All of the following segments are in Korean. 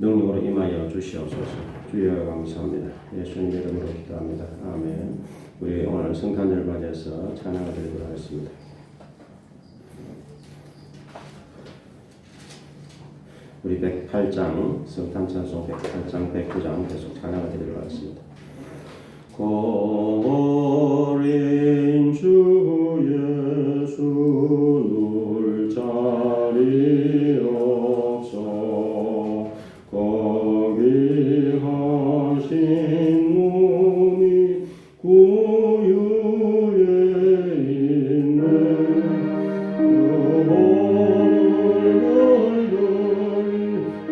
능력으로 임하여 주시옵소서. 주여 감사합니다. 예수님 이름으로 기도합니다. 아멘. 우리 오늘 성탄절을 맞이해서 찬양을 드리도록 하겠습니다. 우리 108장 성탄찬송 108장 109장 계속 찬양을 드리도록 하겠습니다. 어린 주 예수 놀 자리 없어 거기 하신 몸이 구유에 있네.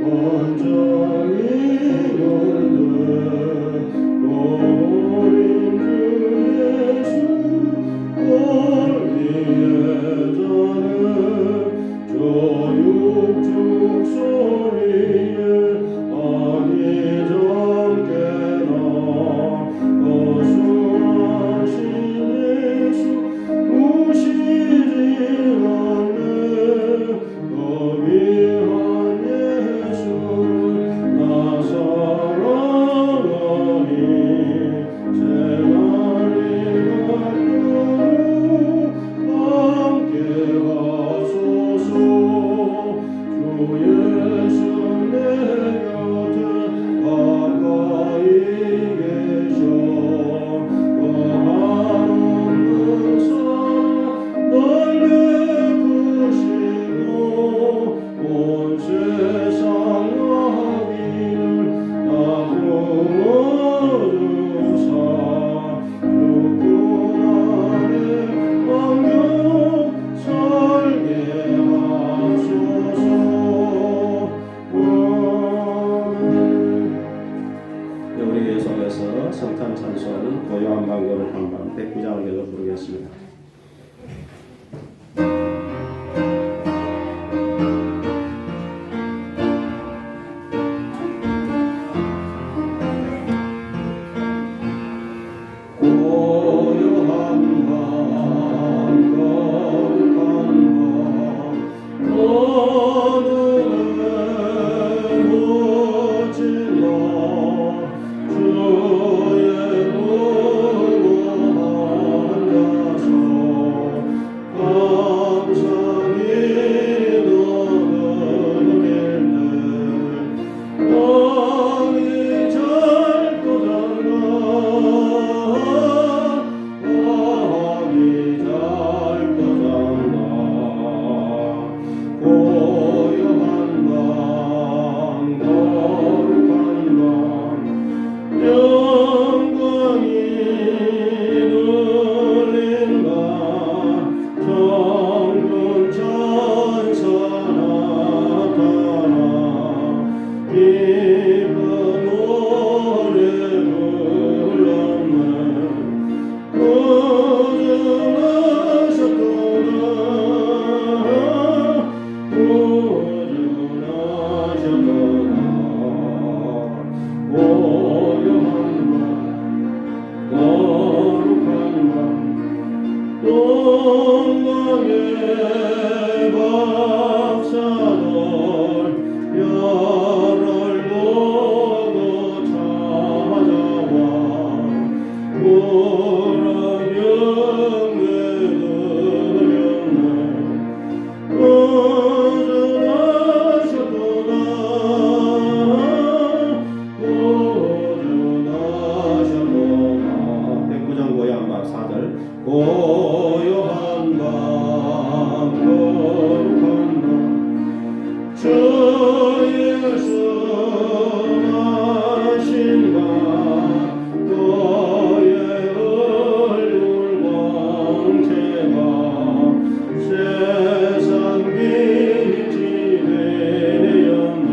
완전히 성탄 찬송 고요한 방법을 한번 109장을 계속 부르겠습니다. 고요한 밤 거룩한 밤 주 예수 나신 밤 너의 얼굴 광채가 세상 빛이 되었네.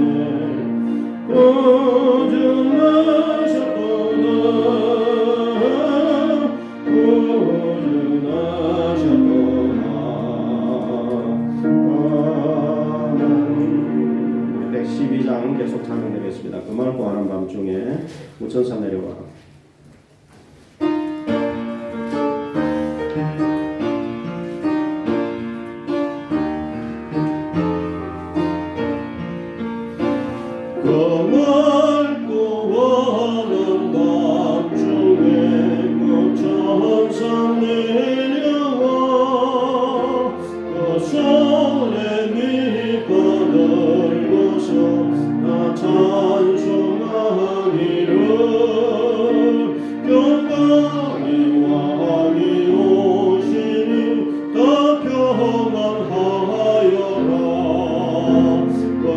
계속 찬양되겠습니다. 그 맑고 환한 밤중에 무천사 내려와. 그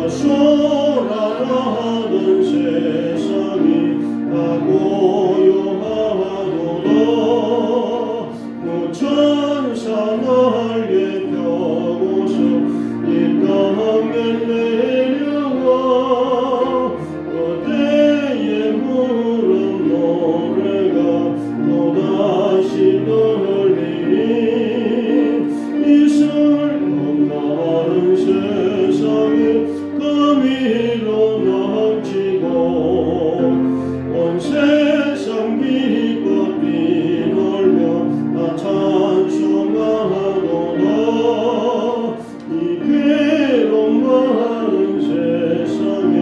소란하던 세상이 다 고요하도다. 천사 날개 펴고서 이 땅에 내려와 그대의 물은 노래가 또다시 들리니 이 슬픔 많은 세상에 거미로 넘치고 온 세상 기껏 뛰놀며 찬송하도다. 이 괴로움 많은 세상에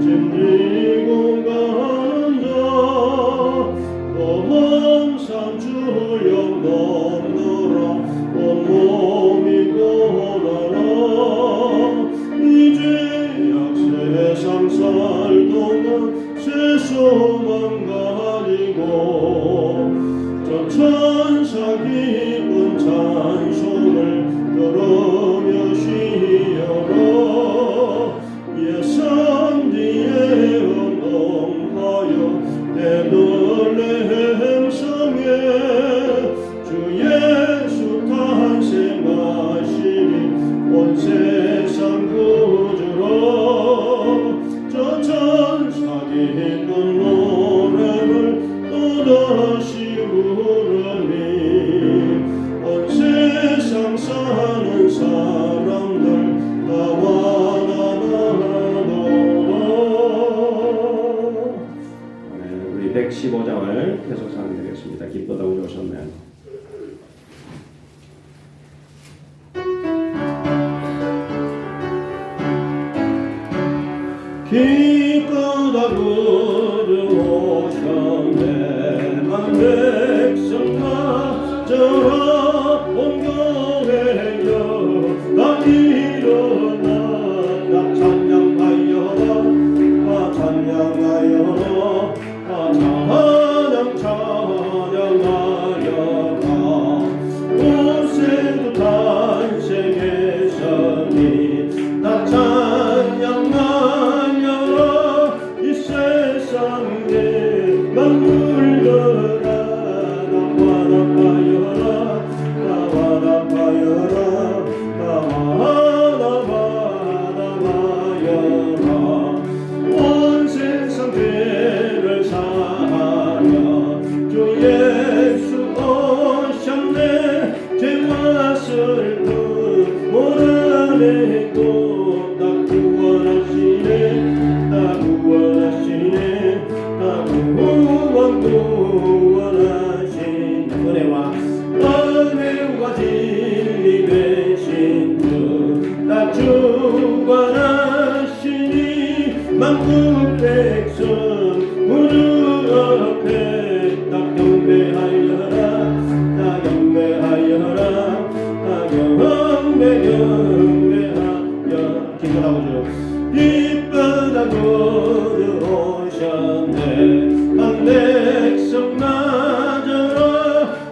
짐지고 간다. 검은산 주역 넘느라 온몸이 고라라. 이제야 세상 살동안 세소만 가리고 저 천사 기쁜 찬송을 들으며 쉬어라. 예선 뒤에 언동하여 내 놀래햄성에 주 예수 탄생하시니 온 세상 구주로 저 천사 기쁜 노래를 또다시 부르니 온 세상 사는 사람들 다 환호하도다. 우리 115장을 계속 상드리겠습니다. 기쁘다 우리 오셨네. 기쁘다 구주 오셨네. 만 백성 맞으라. 온 교회여 다 일어나. 나 찬양하여라. 찬양하여라. 찬양하여라. 모세도 탄생했으니 나 찬양하여라. 이 세상에 만물들아 나 환호하여라. 나 환호하여라. 나 환호하여라. 온 세상 죄를 사하여 주 예수 오셨네. 죄와 슬픔 몰아내고 나 구원하시네. 나 구원하시네. 나 구원하신 은혜와 진리 되신 주 나 주관하시니 만국 백성 구주 앞에 나 경배하여라. 나 경배하여라. 나 경배하여. 기쁘다고 주 기쁘다고 오셨네. 한 백성 맞으라.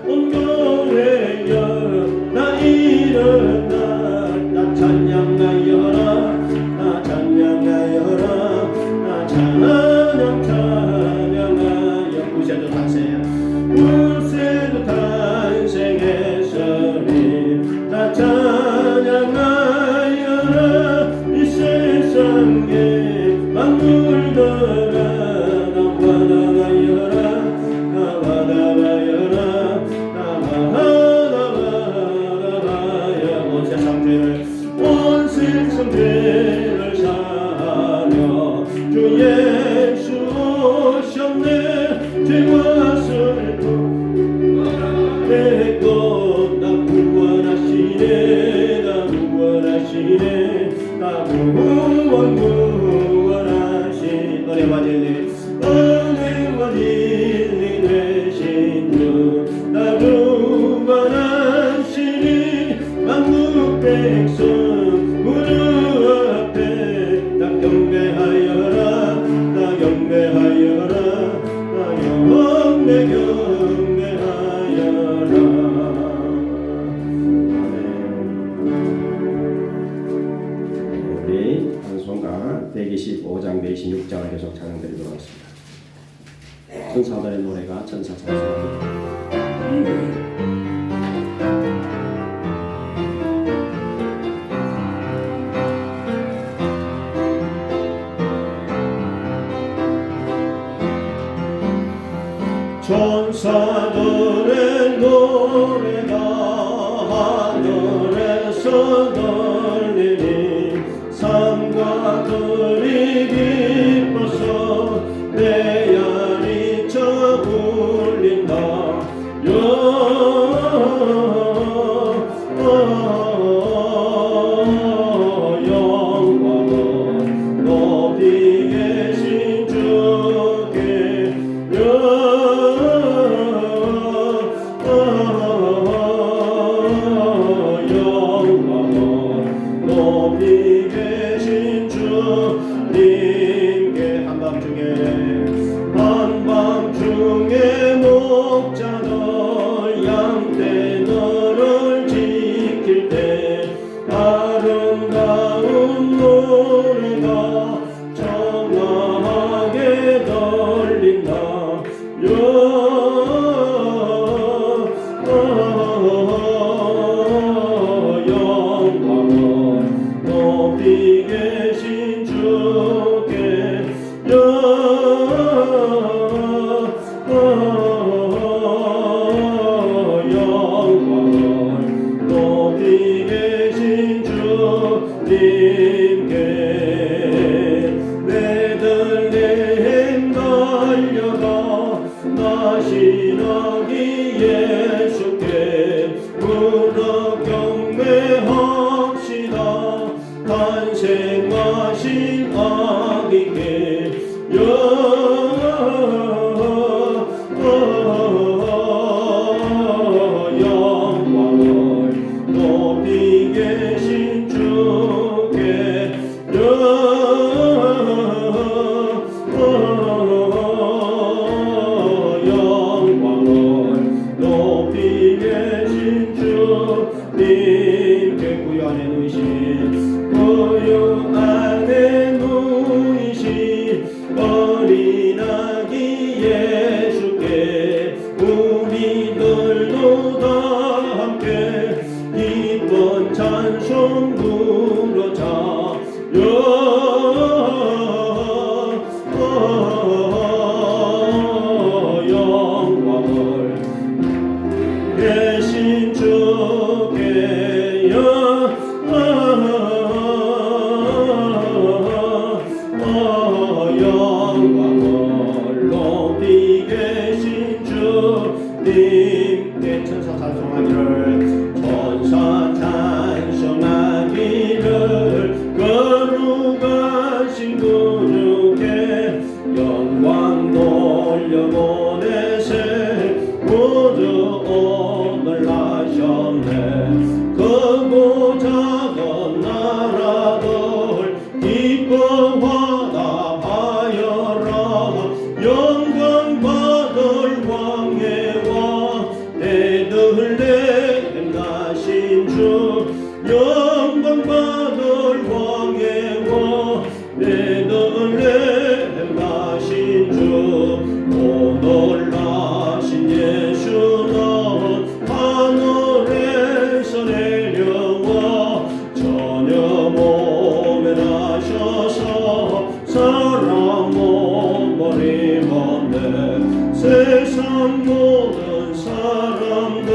온 교회여 나 일어나. 나 찬양하여라. 나 찬양하여라. 나 찬양하여. 구세도 탄생했으니 나 찬양하여라. 이 세상에 만물들아 나 25장, 26장을 계속 찬양드리도록 하겠습니다. 천사들의 노래가 천사 찬송합니다. 천사들의 노래가 하늘에서 들리니 산과 들이 기뻐서 메아리 쳐 울린다. 영광은 높이 계신 주께 영광은 높이 계신 주님께 한밤중에 목자들 양떼들을 지킬 때 아름다운 노래가 청아하게 들린다. 영광은 높이 계신 주께 영광은 높이 계신 주님께 베들레헴 달려가 나시나기 예수께 무릎 경배합시다. 탄생하신 아기께 영광을 높이 계신 주께 영광을 높이 계신 주님께 구유 안에 누이신 어린 아기 예수께 우리들도 다 함께 기쁜 찬송 부르자. 영광을 계신 주께 영광을 높이 계신 주님께 천사 찬송하기를 천사 찬송하기를 거룩하신 구주께 영광 돌려보내세 모두 오늘 하셨네. 크고 작은 나라들 기뻐하다 하여라. 영광 받을 왕의 베들레헴 가신 주. 영광 받을 왕의 베들레헴 가신 주. 오늘 나신 예수는 하늘에서 내려와 전혀 몸에 나셔서 사람 몸을 입었네. 세상 모든 사람들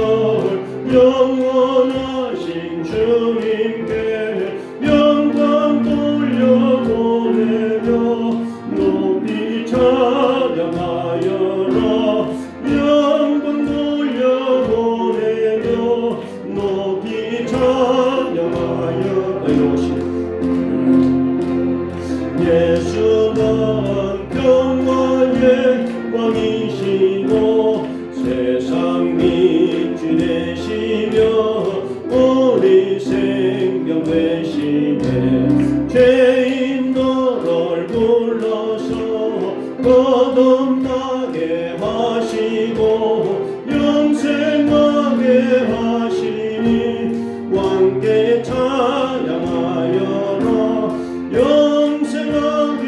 영원하신 주님께 영광 돌려보내며 높이 찬양하여라. 영광 돌려보내며 높이 찬양하여라. 예수는 평화의 왕이시고 세상 빛이 되시며 우리 생명 되시네. 죄인들을 불러서 거듭나게 하시고 영생하게 하시니 왕께 찬양하여라. 영생하게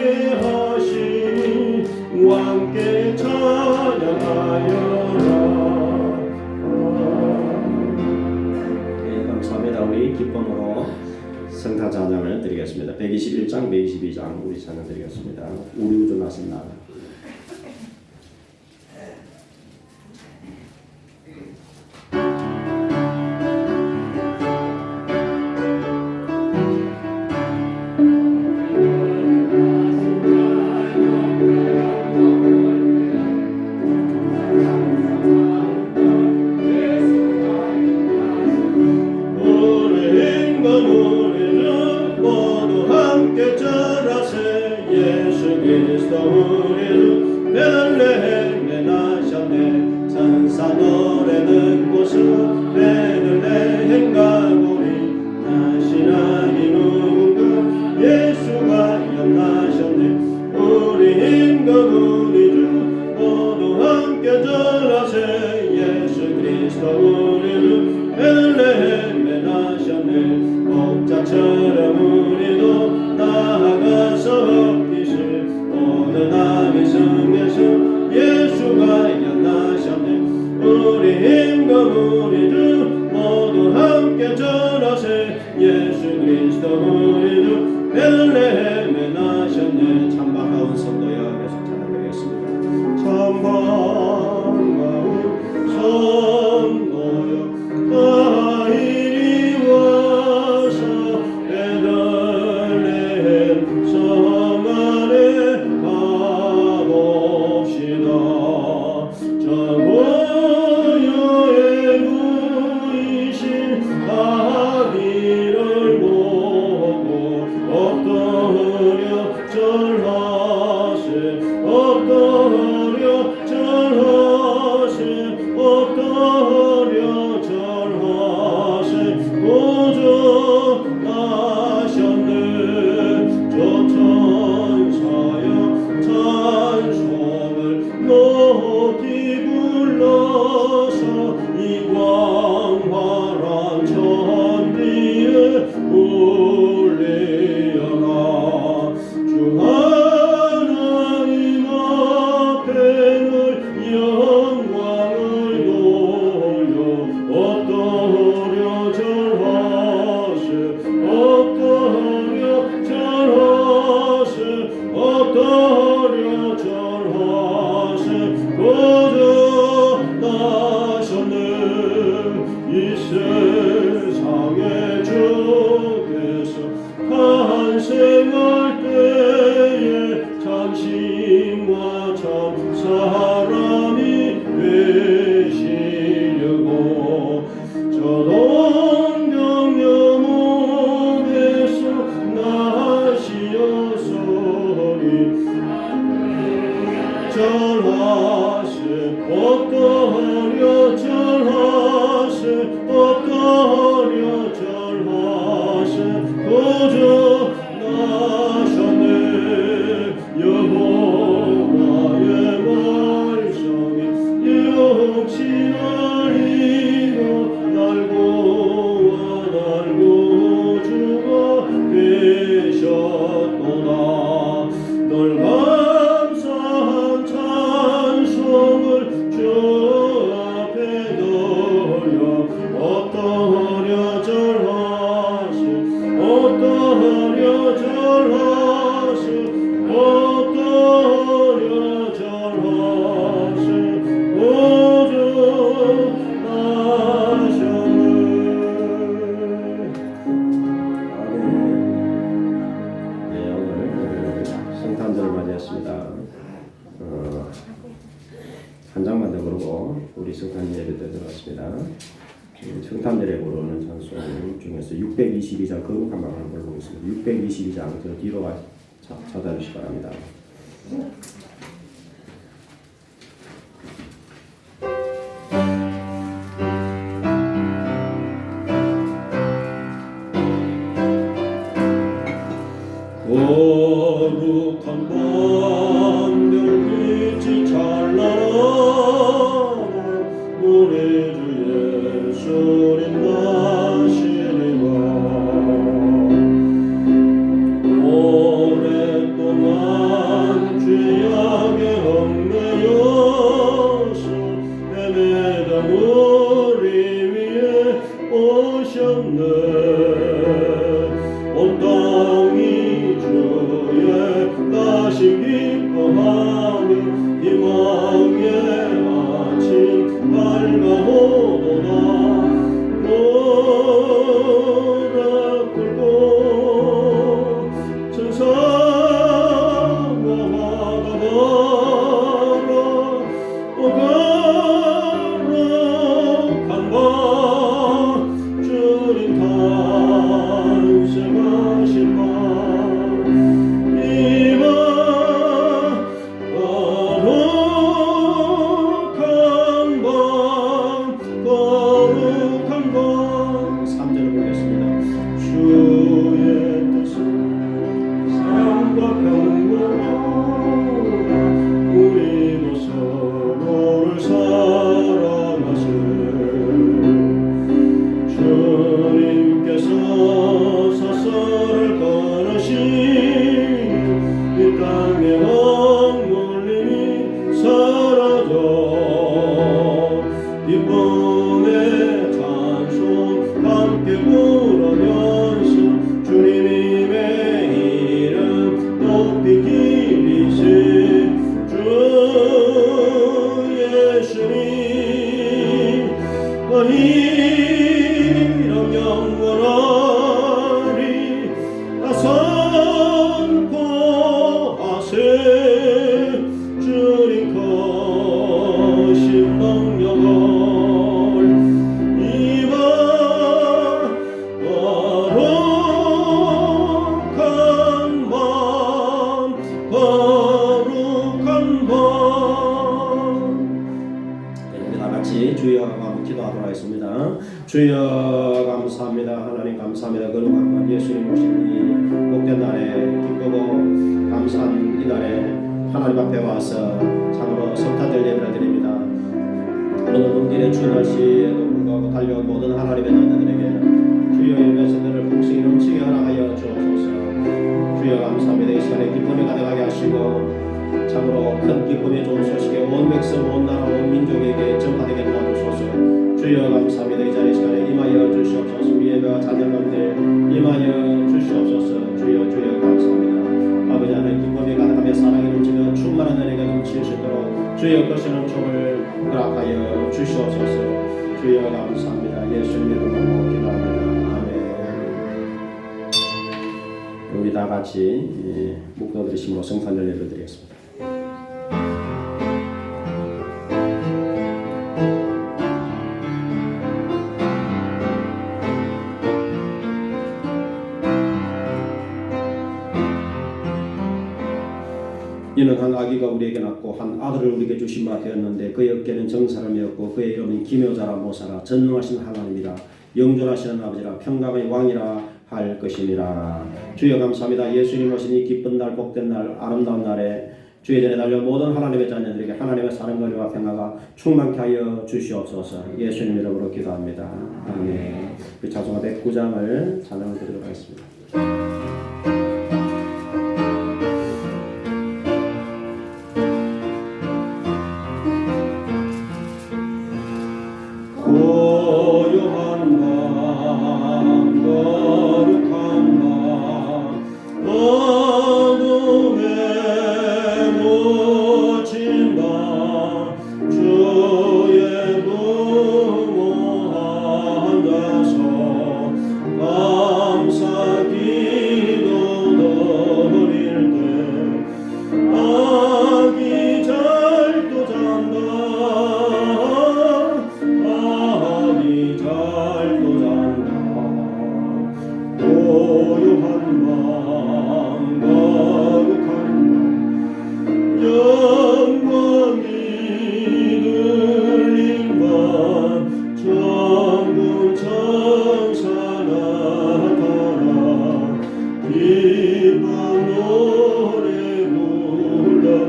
기쁨으로 성탄 찬양을 드리겠습니다. 121장, 122장 우리 찬양 드리겠습니다. 우리 구주 나신 나라. 한 장만 더 부르고 우리 성탄 예배 때 들어갔습니다. 성탄 예배 부르는 찬송 중에서 622장 거룩한 마음을 부르고 있습니다. 622장 저 뒤로 찾아주시기 바랍니다. 거룩한 밤별빛이 찬란하고 우리 주 예수님 나시리라. 오랫동안 죄악에 얽매여서 헤매던 우리 위에 오셨네. 주여 하고 기도하도록 하겠습니다. 주여 감사합니다. 하나님 감사합니다. 거룩한 예수님 오신 이 복된 날에 기쁘고 감사한 이 날에 하나님 앞에 와서 참으로 성탄절 예배를 드립니다. 오늘 먼길에 주의 날씨에도 불구하고 달려온 모든 하나님의 자녀들에게 주여 예배 세대를 풍성히 넘치게 허락하여 주옵소서. 주여 감사합니다. 이 시간에 기쁨이 가득하게 하시고 참으로 큰 기쁨의 좋은 소식에 온 백성 온 나라 온 민족에게 전파되게 도와주소서. 주여 감사합니다. 이 자리 시간에 임하여 주시옵소서. 우리 예배와 자녀 가운데 임하여 주시옵소서. 주여 감사합니다. 아버지 하나님 기쁨이 가득하며 사랑이 넘치며 충만한 은혜가 넘칠 수 있도록 주여 거시는 촉을 허락하여 주시옵소서. 주여 감사합니다. 예수님 이름으로 기도합니다. 아멘. 우리 다 같이 목도들의 심으로 성탄절 예배 드리겠습니다. 이는 한 아기가 우리에게 낳고 한 아들을 우리에게 주신 바 되었는데 그의 어깨는 정사람이었고 그의 이름은 기묘자라 모사라 전능하신 하나님이라 영존하시는 아버지라 평강의 왕이라 할 것이니라. 주여 감사합니다. 예수님 오신 이 기쁜 날 복된 날 아름다운 날에 주의 전에 달려 모든 하나님의 자녀들에게 하나님의 사랑과 은혜와 평화가 충만케 하여 주시옵소서. 예수님 이름으로 기도합니다. 아멘. 그 찬송가 109장을 찬양을 드리도록 하겠습니다. 고요한 밤 거룩한 밤 어둠에 묻힌 밤 주의 무모한 데서 감사 기도 드릴 때 아기 잘도 잔다 고요한 밤 거룩한 밤 영광이 들린 밤 천군 천사 나타나 기쁜 노래 불렀네.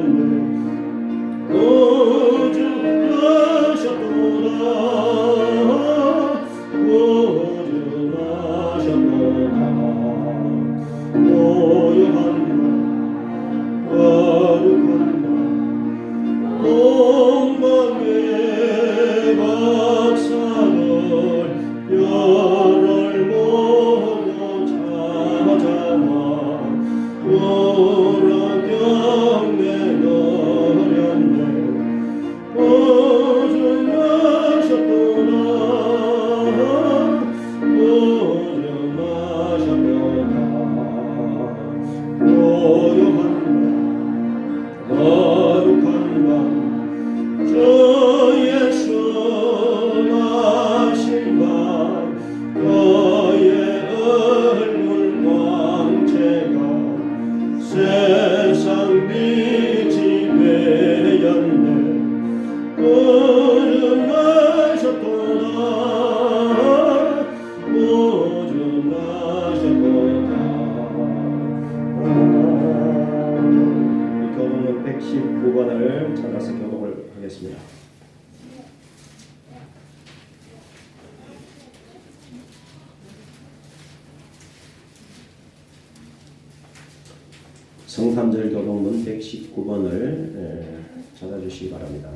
세상 빛이 되었네. 오줌나셨도다. 이 교독은 119번을 찾아서 교독을 하겠습니다. 성탄절 교독문 119번을 찾아주시기 바랍니다.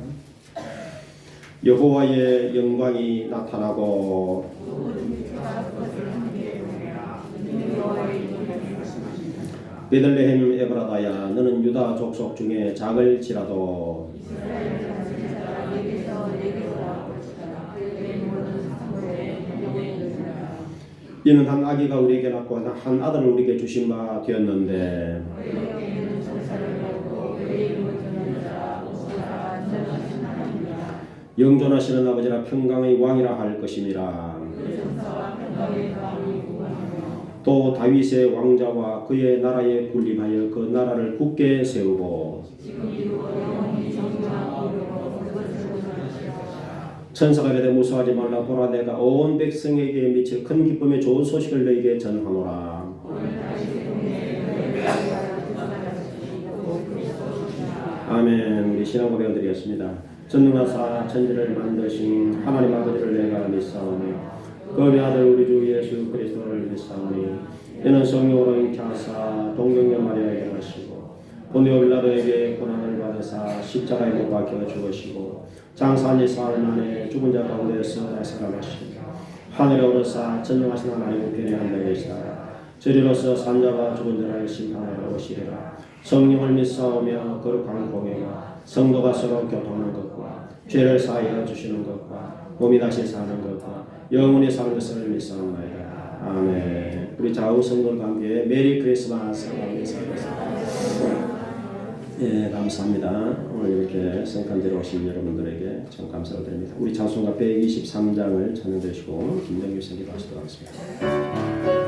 여호와의 영광이 나타나고 베들레헴 에브라다야 너는 유다 족속 중에 작을지라도 이는 한 아기가 우리에게 낳고 한 아들을 우리에게 주신 바 되었는데 영존하시는 아버지라 평강의 왕이라 할 것임이라. 또 다윗의 왕자와 그의 나라에 군림하여 그 나라를 굳게 세우고 천사가 이르되 무서워하지 말라. 보라 내가 온 백성에게 미칠 큰 기쁨의 좋은 소식을 너희에게 전하노라. 아멘. 우리 신앙 고백드리겠습니다. 전능하사 천지를 만드신 하나님 아버지를 내가 믿사오니 그의 아들 우리 주 예수 그리스도를 믿사오니 이는 성령으로 잉태하사 동정녀 마리아에게 나시고 본디오 빌라도에게 고난을 받으사 십자가에 못 박혀 죽으시고 장사한 지 사흘 만에 죽은 자 가운데서 다시 살아나시고 하늘에 오르사 전능하신 하나님 우편에 앉아 계시다. 저리로서 산자와 죽은 자를 심판하러 오시리라. 성령을 믿사오며 거룩한 공예와 성도가 서로 교통하는 것과 죄를 사하여 주시는 것과 몸이 다시 사는 것과 영원히 사는 것을 믿사옵나이다. 아멘. 우리 좌우 성도들과 함께 메리 크리스마스 감사합니다. 예, 감사합니다. 오늘 이렇게 성탄절에 오신 여러분들에게 참 감사를 드립니다. 우리 찬송가 123장을 찬양되시고 김정규 선교도 하시도록 하겠습니다.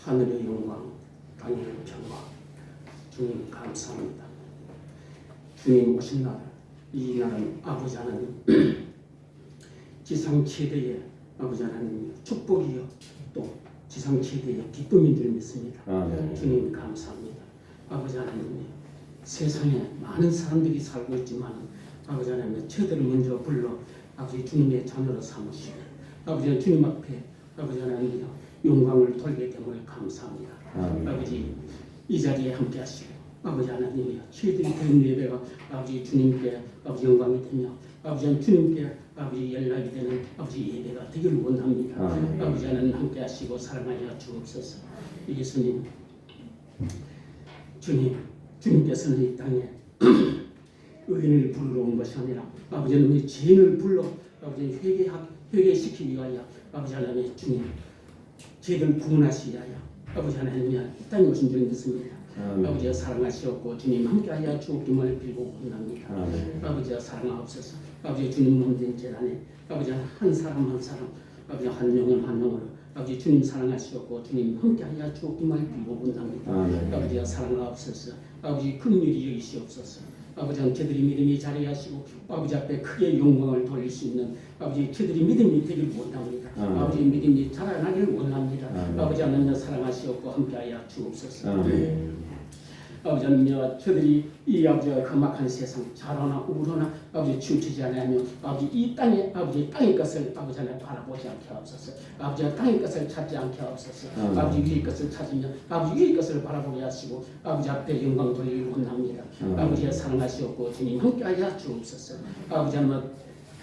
하늘의 영광, 땅의 평화, 주님 감사합니다. 주님 오신 날, 이 날은 아버지 하나님 지상 최대의 아버지 하나님 축복이요 또 지상 최대의 기쁨인 줄 믿습니다. 주님 감사합니다. 아버지 하나님 세상에 많은 사람들이 살고 있지만 아버지 하나님 최대를 먼저 불러 아버지 주님의 자녀로 삼으시고 아버지 주님 앞에 아버지 하나님 영광을 돌게 됨을 감사합니다. 아버지 이 자리에 함께 하시고 아버지 하나님의 최대의 된 예배가 아버지 주님께 아버지 영광이 되며 아버지 주님께 아버지 연락이 되는 아버지 예배가 되기를 원합니다. 아버지 하나님 함께 하시고 사랑하여 주옵소서. 예수님 주님께서는 이 땅에 의인을 부르러 온 것이 아니라 아버지는 죄인을 불러 아버지 회개시키기 위하여 아버지 하나님 주님 저희들 구원하시기 위하여 아버지 하나님 이 땅에 오신 줄 믿습니다. 아버지여 사랑하시옵고 주님 함께하여 주옵김을 빌고 원합니다. 아버지여 사랑하옵소서. 아버지 주님 몸된 재단에 아버지 한 사람 한 사람 아버지 한 영혼 한 영혼 아버지 주님 사랑하시옵고 주님 함께하여 주옵김을 빌고 원합니다. 아버지여 사랑하옵소서. 아버지 긍휼히 여기시옵소서. 아버지 저들이 믿음이 자리하시고 아버지 앞에 크게 영광을 돌릴 수 있는 아버지 저들이 믿음이 되길 원합니다. 아버지 믿음이 자라나길 원합니다. 아버지 하나님 사랑하시옵고 함께하여 주옵소서. 아버지 하나님 저들이 이 아버지가 험악한 세상 잘하나 우러나 아버지 치우치지 않으며 아버지 이 땅에 아버지 땅의 것을 아버지 하나님 바라보지 않게 하옵소서. 아버지 땅의 것을 찾지 않게 하옵소서. 아버지 위의 것을 찾으며 아버지 위의 것을 바라보게 하시고 아버지 앞에 영광 돌리기 원합니다. 아버지의 사랑하시옵고 주님 함께하여 주옵소서. 아버지 하나님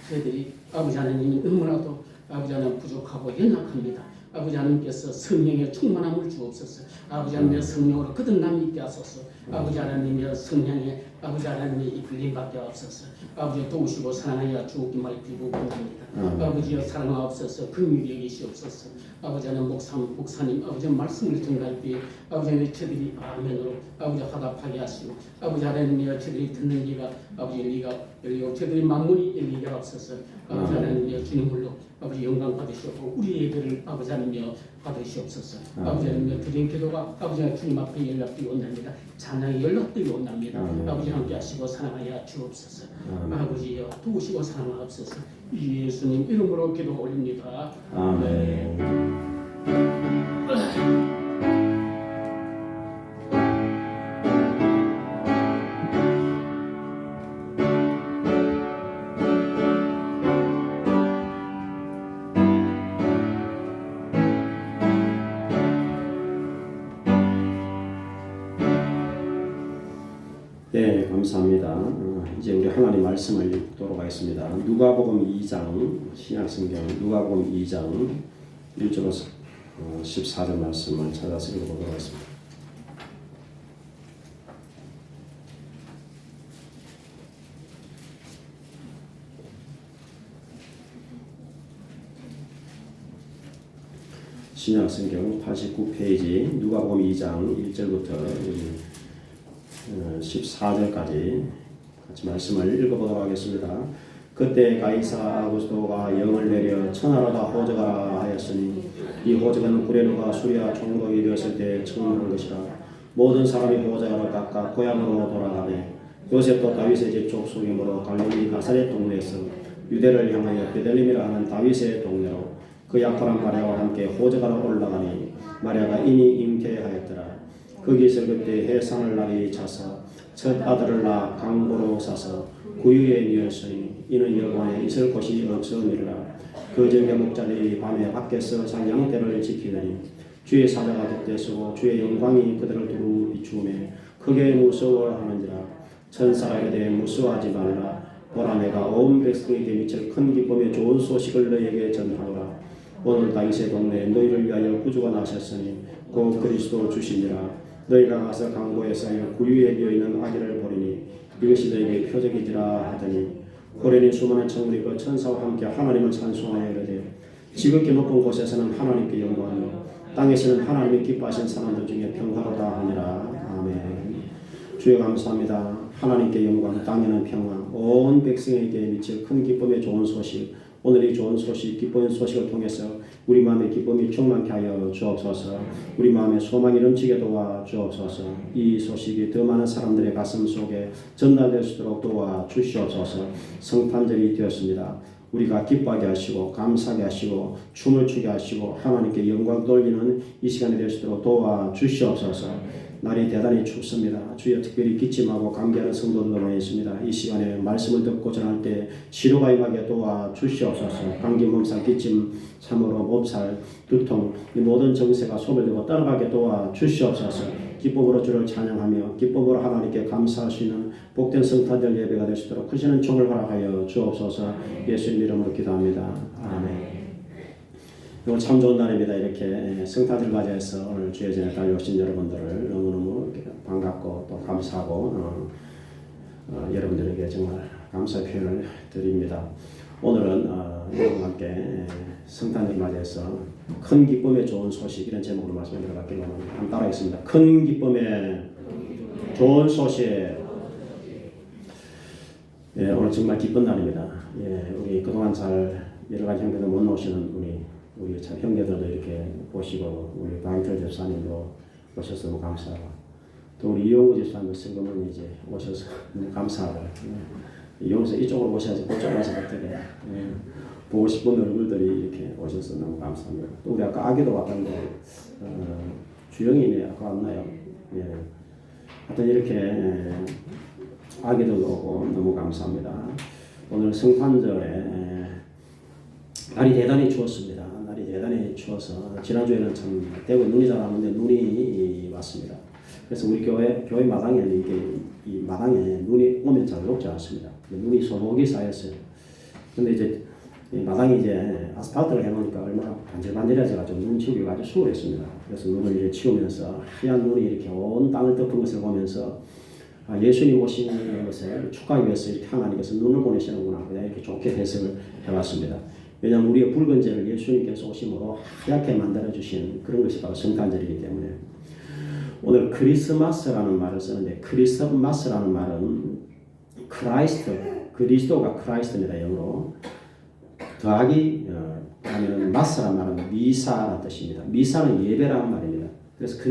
저희들이 아버지 하나님이 너무나도 아버지 하나님 부족하고 연약합니다. 아버지 하나님께서 성령의 충만함을 주옵소서. 아버지 하나님의 성령으로 거듭남이 있게 하소서. 아버지 하나님의 성령의 아버지 하나님의 이끌림 받게 하옵소서. 아버지 도우시고 사랑하여 주옵기만 빌고 원합니다. 아버지여 사랑하옵소서. 긍휼히 여기시옵소서. 아버지 하나님 목사님 아버지 말씀을 전할 때에 아버지 하나님 저들이 아멘으로 아버지 화답하게 하시고 아버지 하나님이여 저들이 듣는 이가 아버지 리가 열리고 저들이 만문이 열리게 하옵소서. 아버지 하나님이여 주님물로 아버지 영광 받으시옵고 우리 예배를 아버지 하나님이여 받으시옵소서. 아버지 하나님이여 드린 기도가 아버지 하나님 주님 앞에 연락되기 원합니다. 찬양이 연락되기 원합니다. 아버지 함께 하시고 사랑하여 주옵소서. 아버지여 도우시고 사랑하옵소서. 예수님 이름으로 기도 올립니다. 아멘. 네, 감사합니다. 이제 우리 하나님 말씀을 읽도록 하겠습니다. 누가복음 2장 신약성경 누가복음 2장 1절로 14절 말씀을 찾아서 읽어보도록 하겠습니다. 신약성경 89페이지 누가복음 2장 1절부터 14절까지 같이 말씀을 읽어보도록 하겠습니다. 그때 가이사 아구스도가 영을 내려 천하로 다 호적하라 하였으니 이 호적은 구레노가 수리아 총독이 되었을 때 청문한 것이라. 모든 사람이 호적하러 각각 고향으로 돌아가매 요셉도 다윗의 집 족속이므로 갈릴리 나사렛 동네에서 유대를 향하여 베들레헴이라 하는 다윗의 동네로 그 약혼한 마리아와 함께 호적하러 올라가니 마리아가 이미 잉태하였더라. 거기 있을 그때 해산을 날이 차서 첫 아들을 낳아 강보로 싸서 구유에 누웠으니 이는 여관에 있을 곳이 없음이라. 그 저녁에 목자들이 밤에 밖에서 양떼를 지키더니 주의 사자가 득대서고 주의 영광이 그들을 두루 비추음에 크게 무서워하는지라. 천사가 이르되 무서워하지 말라. 보라 내가 온 백성에게 미칠 큰 기쁨의 좋은 소식을 너희에게 전하노라. 오늘 다윗의 동네에 너희를 위하여 구주가 나셨으니 곧 그리스도 주시니라. 너희가 가서 강보에서 구유에 비어있는 아기를 보리니 이것이 너희에게 표적이지라 하더니 고레니 수많은 천군이 그 천사와 함께 하나님을 찬송하여 이르되 지극히 높은 곳에서는 하나님께 영광하며 땅에서는 하나님이 기뻐하신 사람들 중에 평화로다 하니라. 아멘. 주여 감사합니다. 하나님께 영광, 땅에는 평화, 온 백성에게 미칠 큰 기쁨의 좋은 소식, 오늘 이 좋은 소식, 기쁜 소식을 통해서 우리 마음의 기쁨이 충만케 하여 주옵소서. 우리 마음의 소망이 넘치게 도와 주옵소서. 이 소식이 더 많은 사람들의 가슴 속에 전달될 수 있도록 도와 주시옵소서. 성탄절이 되었습니다. 우리가 기뻐하게 하시고 감사하게 하시고 춤을 추게 하시고 하나님께 영광 돌리는 이 시간이 될 수 있도록 도와 주시옵소서. 날이 대단히 춥습니다. 주여 특별히 기침하고 감기하는 성도들도 많이 있습니다. 이 시간에 말씀을 듣고 전할 때 치료가 임하게 도와 주시옵소서. 감기, 몸살, 기침, 참으로 몸살, 두통 이 모든 정세가 소멸되고 떠나가게 도와 주시옵소서. 기쁨으로 주를 찬양하며 기쁨으로 하나님께 감사할 수 있는 복된 성탄절 예배가 될 수 있도록 크시는 총을 허락하여 주옵소서. 예수님 이름으로 기도합니다. 아멘. 오늘 참 좋은 날입니다. 이렇게 성탄절 맞이해서 오늘 주의 전에 달려오신 여러분들을 너무너무 반갑고 또 감사하고 여러분들에게 정말 감사 표현을 드립니다. 오늘은 여러분과 함께 성탄을 맞이해서 큰 기쁨의 좋은 소식 이런 제목으로 말씀을 드려봤기로 합니다. 한번 따라하겠습니다. 큰 기쁨의 좋은 소식. 예, 오늘 정말 기쁜 날입니다. 예, 우리 그동안 잘 여러 가지 형제들 못 나오시는 우리 참 형제들도 이렇게 보시고 우리 방철 집사님도 오셔서 너무 감사하고 또 우리 이용구 집사님도 슬금은 이제 오셔서 너무 감사하고 여기서 이쪽으로 오셔야지 그쪽으로 와서 어떻게 보고 싶은 얼굴들이 이렇게 오셔서 너무 감사합니다. 또 우리 아까 아기도 왔던데 주영이네 아까 왔나요? 예. 하여튼 이렇게 아기도 오고 너무 감사합니다. 오늘 성탄절에 날이 대단히 추웠습니다. 날이 대단히 추워서 지난주에는 참 대구에 눈이 잘 안 오는데 눈이 왔습니다. 그래서 우리 교회 마당에는 이 마당에 눈이 오면 잘 녹지 않습니다. 눈이 소복이 쌓였어요. 근데 이제 마당이 이제 아스팔트를 해놓으니까 얼마나 반질반질해져가지고 눈 치우기가 아주 수월했습니다. 그래서 눈을 이제 치우면서 하얀 눈이 이렇게 온 땅을 덮은 것을 보면서 예수님 오신 것을 축하하기 위해서 이렇게 하나님께서 눈을 보내시는구나 그냥 이렇게 좋게 해석을 해봤습니다. 왜냐하면 우리의 붉은 죄를 예수님께서 오심으로 하얗게 만들어주신 그런 것이 바로 성탄절이기 때문에 오늘 크리스마스라는 말을 쓰는데 크리스마스라는 말은 크라이스트, 그리스도가 크라이스트입니다. 영어로 더하기 하면 마스라는 말은 미사라는 뜻입니다. 미사는 예배라는 말입니다. 그래서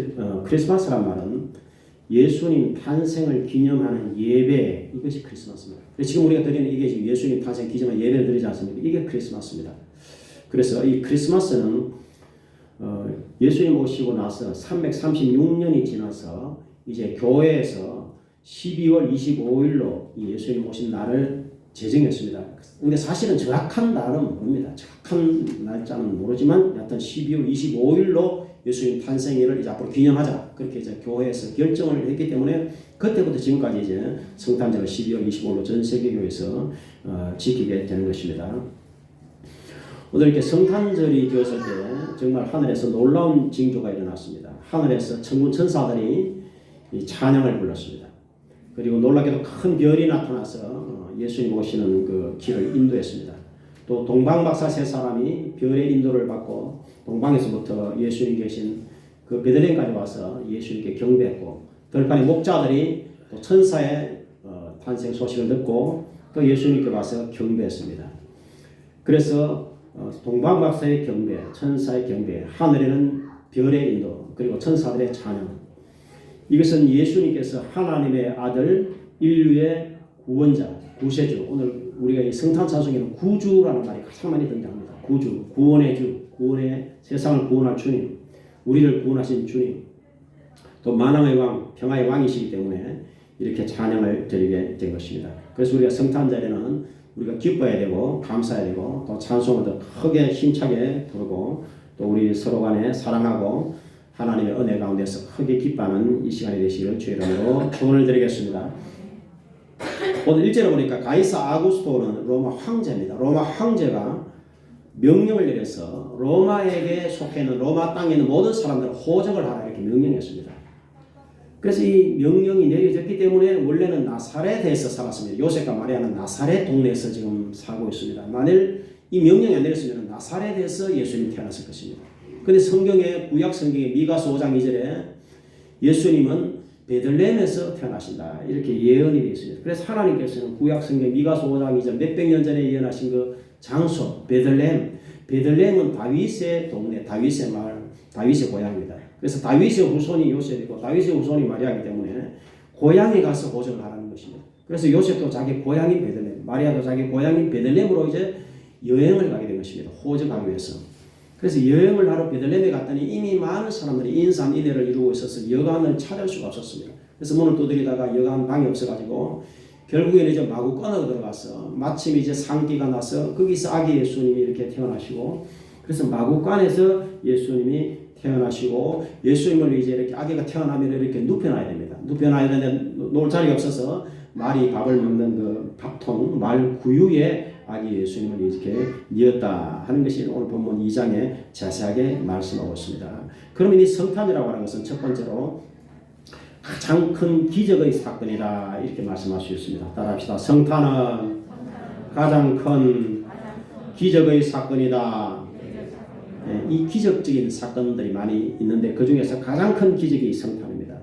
크리스마스라는 말은 예수님 탄생을 기념하는 예배 이것이 크리스마스입니다. 지금 우리가 드리는 이게 지금 예수님 탄생 기념하는 예배를 드리지 않습니까? 이게 크리스마스입니다. 그래서 이 크리스마스는 예수님 오시고 나서 336년이 지나서 이제 교회에서 12월 25일로 이 예수님 오신 날을 제정했습니다. 근데 사실은 정확한 날은 모릅니다. 정확한 날짜는 모르지만 여하튼 12월 25일로 예수님 탄생일을 이제 앞으로 기념하자. 그렇게 이제 교회에서 결정을 했기 때문에 그때부터 지금까지 이제 성탄절을 12월 25일로 전 세계교회에서 지키게 되는 것입니다. 오늘 이렇게 성탄절이 되었을 때 정말 하늘에서 놀라운 징조가 일어났습니다. 하늘에서 천군 천사들이 이 찬양을 불렀습니다. 그리고 놀랍게도 큰 별이 나타나서 예수님 오시는 그 길을 인도했습니다. 또 동방박사 세 사람이 별의 인도를 받고 동방에서부터 예수님 계신 그 베들레헴까지 와서 예수님께 경배했고 들판의 목자들이 또 천사의 탄생 소식을 듣고 또 예수님께 와서 경배했습니다. 그래서 동방박사의 경배, 천사의 경배, 하늘에는 별의 인도, 그리고 천사들의 찬양. 이것은 예수님께서 하나님의 아들, 인류의 구원자, 구세주. 오늘 우리가 이 성탄 찬송에는 구주라는 말이 가장 많이 등장합니다. 구주, 구원의 주, 구원의 세상을 구원할 주님, 우리를 구원하신 주님. 또 만왕의 왕, 평화의 왕이시기 때문에 이렇게 찬양을 드리게 된 것입니다. 그래서 우리가 성탄절에는 우리가 기뻐해야 되고 감사해야 되고 또 찬송을 더 크게 힘차게 부르고 또 우리 서로 간에 사랑하고 하나님의 은혜 가운데서 크게 기뻐하는 이 시간이 되시기를 주의 이름으로 축원을 드리겠습니다. 오늘 1절에 보니까 가이사 아구스토는 로마 황제입니다. 로마 황제가 명령을 내려서 로마에게 속해 있는 로마 땅에 있는 모든 사람들을 호적을 하라 이렇게 명령했습니다. 그래서 이 명령이 내려졌기 때문에 원래는 나사렛에서 살았습니다. 요셉과 마리아는 나사렛 동네에서 지금 살고 있습니다. 만일 이 명령이 안 내렸으면 나사렛에서 예수님이 태어났을 것입니다. 그런데 성경에 구약 성경에 미가서 5장 2절에 예수님은 베들레헴에서 태어나신다 이렇게 예언이 되어 있습니다. 그래서 하나님께서는 구약 성경 미가서 5장 2절 몇백 년 전에 예언하신 그 장소 베들레헴은 다윗의 동네, 다윗의 마을, 다윗의 고향입니다. 그래서 다윗의 후손이 요셉이고 다윗의 후손이 마리아이기 때문에 고향에 가서 호적을 하라는 것입니다. 그래서 요셉도 자기 고향인 베들레헴, 마리아도 자기 고향인 베들레헴으로 이제 여행을 가게 된 것입니다. 호적하기 위해서. 그래서 여행을 하러 베들레헴에 갔더니 이미 많은 사람들이 인산 이대를 이루고 있어서 여관을 찾을 수가 없었습니다. 그래서 문을 두드리다가 여관 방이 없어가지고 결국에는 이제 마구간으로 들어가서 마침 이제 상기가 나서 거기서 아기 예수님이 이렇게 태어나시고 그래서 마구간에서 예수님이 태어나시고 예수님을 이제 이렇게 아기가 태어나면 이렇게 눕혀놔야 됩니다. 눕혀놔야 되는데 놓을 자리가 없어서 말이 밥을 먹는 그 밥통 말 구유에 아기 예수님을 이렇게 뉘었다 하는 것이 오늘 본문 2장에 자세하게 말씀하고 있습니다. 그러면 이 성탄이라고 하는 것은 첫 번째로 가장 큰 기적의 사건이다 이렇게 말씀할 수 있습니다. 따라합시다. 성탄은 가장 큰 기적의 사건이다. 이 기적적인 사건들이 많이 있는데 그 중에서 가장 큰 기적이 성탄입니다.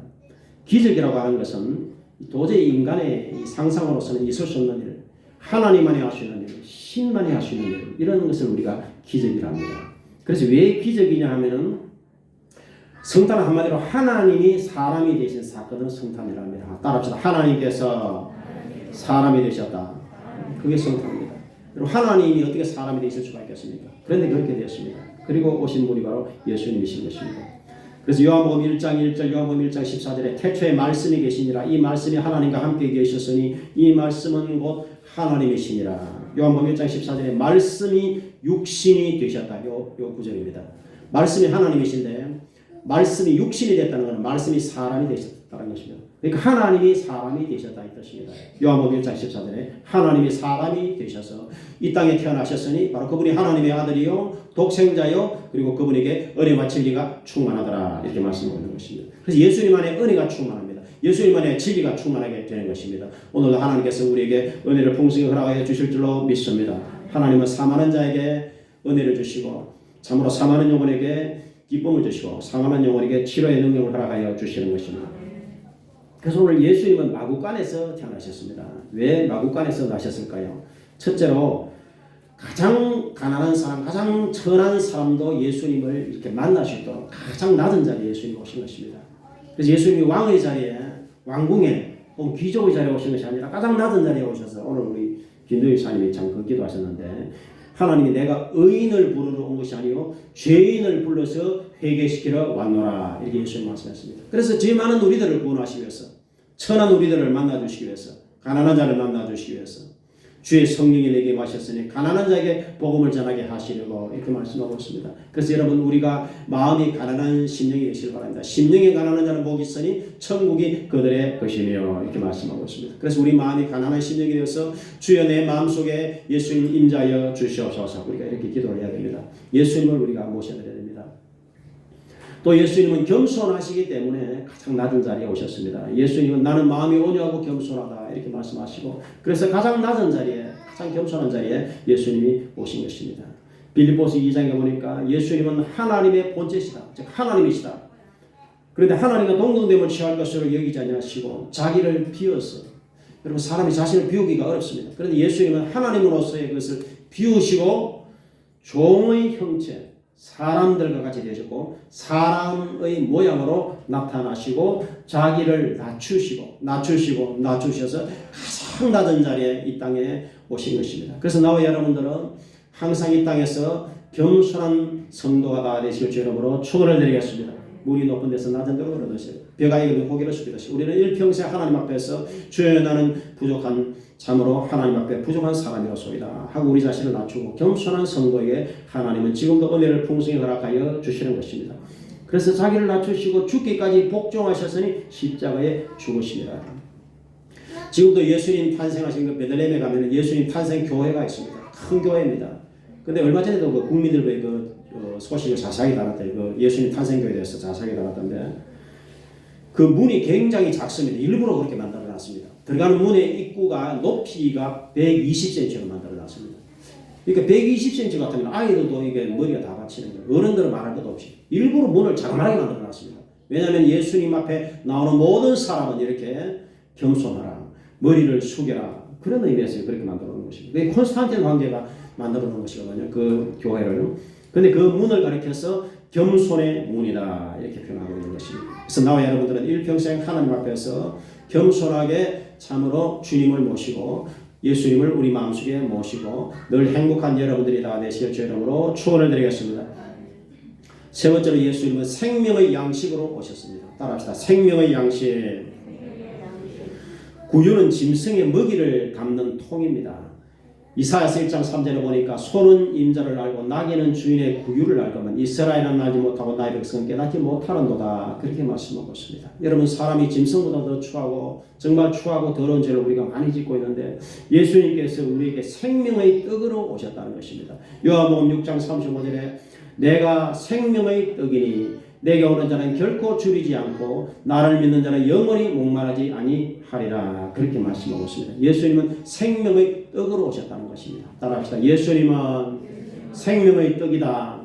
기적이라고 하는 것은 도저히 인간의 상상으로서는 있을 수 없는 일, 하나님만이 할 수 있는 일, 신만이 할 수 있는 일, 이런 것을 우리가 기적이라 합니다. 그래서 왜 기적이냐 하면은 성탄은 한마디로 하나님이 사람이 되신 사건은 성탄이라 합니다. 따라합시다. 하나님께서 사람이 되셨다. 그게 성탄입니다. 그리고 하나님이 어떻게 사람이 되실 수가 있겠습니까? 그런데 그렇게 되었습니다. 그리고 오신 분이 바로 예수님이신 것입니다. 그래서 요한복음 1장 1절, 요한복음 1장 14절에 태초에 말씀이 계시니라. 이 말씀이 하나님과 함께 계셨으니 이 말씀은 곧 하나님이시니라. 요한복음 1장 14절에 말씀이 육신이 되셨다. 요 구절입니다. 말씀이 하나님이신데 말씀이 육신이 됐다는 것은 말씀이 사람이 되셨다는 것입니다. 그러니까 하나님이 사람이 되셨다 이 뜻입니다. 요한복음 1장 14절에 하나님이 사람이 되셔서 이 땅에 태어나셨으니 바로 그분이 하나님의 아들이요 독생자요 그리고 그분에게 은혜와 진리가 충만하더라 이렇게 말씀하는 것입니다. 그래서 예수님 안에 은혜가 충만합니다. 예수님 안에 진리가 충만하게 되는 것입니다. 오늘도 하나님께서 우리에게 은혜를 풍성히 허락하여 주실 줄로 믿습니다. 하나님은 사망한 자에게 은혜를 주시고 참으로 사망한 영혼에게 기쁨을 주시고 상하는 영혼에게 치료의 능력을 허락하여 주시는 것입니다. 그래서 오늘 예수님은 마구간에서 태어나셨습니다. 왜 마구간에서 나셨을까요? 첫째로 가장 가난한 사람, 가장 천한 사람도 예수님을 이렇게 만날 수 있도록 가장 낮은 자리에 예수님이 오신 것입니다. 그래서 예수님이 왕의 자리에, 왕궁에, 귀족의 자리에 오신 것이 아니라 가장 낮은 자리에 오셔서 오늘 우리 김도희 사님이 참 그 기도하셨는데 하나님이 내가 의인을 부르러 온 것이 아니요 죄인을 불러서 회개시키러 왔노라 이렇게 예수님 말씀했습니다. 그래서 죄 많은 우리들을 구원하시기 위해서 천한 우리들을 만나주시기 위해서 가난한 자를 만나주시기 위해서 주의 성령이 내게 마셨으니 가난한 자에게 복음을 전하게 하시려고 이렇게 말씀하고 있습니다. 그래서 여러분 우리가 마음이 가난한 심령이 되시길 바랍니다. 심령이 가난한 자는 복이 있으니 천국이 그들의 것이며 이렇게 말씀하고 있습니다. 그래서 우리 마음이 가난한 심령이 되어서 주여 내 마음속에 예수님 임자하여 주시옵소서 우리가 이렇게 기도를 해야 됩니다. 예수님을 우리가 모셔드려야 됩니다. 또 예수님은 겸손하시기 때문에 가장 낮은 자리에 오셨습니다. 예수님은 나는 마음이 온유하고 겸손하다 이렇게 말씀하시고 그래서 가장 낮은 자리에 가장 겸손한 자리에 예수님이 오신 것입니다. 빌립보서 2장에 보니까 예수님은 하나님의 본체시다. 즉 하나님이시다. 그런데 하나님과 동등됨을 취할 것으로 여기지 아니하시고 자기를 비워서 여러분 사람이 자신을 비우기가 어렵습니다. 그런데 예수님은 하나님으로서의 것을 비우시고 종의 형체 사람들과 같이 되셨고 사람의 모양으로 나타나시고 자기를 낮추셔서 가장 낮은 자리에 이 땅에 오신 것입니다. 그래서 나와 여러분들은 항상 이 땅에서 겸손한 성도가 다 되실 줄 여러분으로 축원을 드리겠습니다. 물이 높은 데서 낮은 데로 걸어드세요. 벼가 익으면 고기를 숙이듯이 우리는 일평생 하나님 앞에서 주여 나는 부족한 참으로 하나님 앞에 부족한 사람이로소이다 하고 우리 자신을 낮추고 겸손한 성도에게 하나님은 지금도 은혜를 풍성히 허락하여 주시는 것입니다. 그래서 자기를 낮추시고 죽기까지 복종하셨으니 십자가에 죽으십니다. 지금도 예수님 탄생하신 그 베들레헴에 가면 예수님 탄생 교회가 있습니다. 큰 교회입니다. 근데 얼마 전에도 그 국민들의 그 소식을 자세하게 달았대요. 그 예수님 탄생교회에 대해서 자세하게 달았던데 그 문이 굉장히 작습니다. 일부러 그렇게 만들어놨습니다. 들어가는 문의 입구가 높이가 120cm로 만들어놨습니다. 그러니까 120cm 같으면 아이들도 이게 머리가 다 받치는 거예요. 어른들은 말할 것도 없이 일부러 문을 자그마하게 만들어놨습니다. 왜냐하면 예수님 앞에 나오는 모든 사람은 이렇게 겸손하라, 머리를 숙여라 그런 의미에서 그렇게 만들어놓은 것입니다. 그게 콘스탄틴 황제가 만들어놓은 것이거든요. 그 교회를. 근데 그 문을 가리켜서 겸손의 문이다 이렇게 표현하고 있는 것입니다. 그래서 나와 여러분들은 일평생 하나님 앞에서 겸손하게 참으로 주님을 모시고 예수님을 우리 마음속에 모시고 늘 행복한 여러분들이 다 되실 주 이름으로 축원을 드리겠습니다. 세 번째로 예수님은 생명의 양식으로 오셨습니다. 따라합시다. 생명의 양식. 구유는 짐승의 먹이를 담는 통입니다. 이사야서 1장 3절에 보니까 소는 임자를 알고 나귀는 주인의 구유를 알거든 이스라엘은 알지 못하고 나의 백성은 깨닫지 못하는도다 그렇게 말씀하고 있습니다. 여러분 사람이 짐승보다 더 추하고 정말 추하고 더러운 죄를 우리가 많이 짓고 있는데 예수님께서 우리에게 생명의 떡으로 오셨다는 것입니다. 요한복음 6장 35절에 내가 생명의 떡이니 내게 오는 자는 결코 줄이지 않고 나를 믿는 자는 영원히 목마르지 아니하리라. 그렇게 말씀하고 있습니다. 예수님은 생명의 떡으로 오셨다는 것입니다. 따라합시다. 예수님은 생명의 떡이다.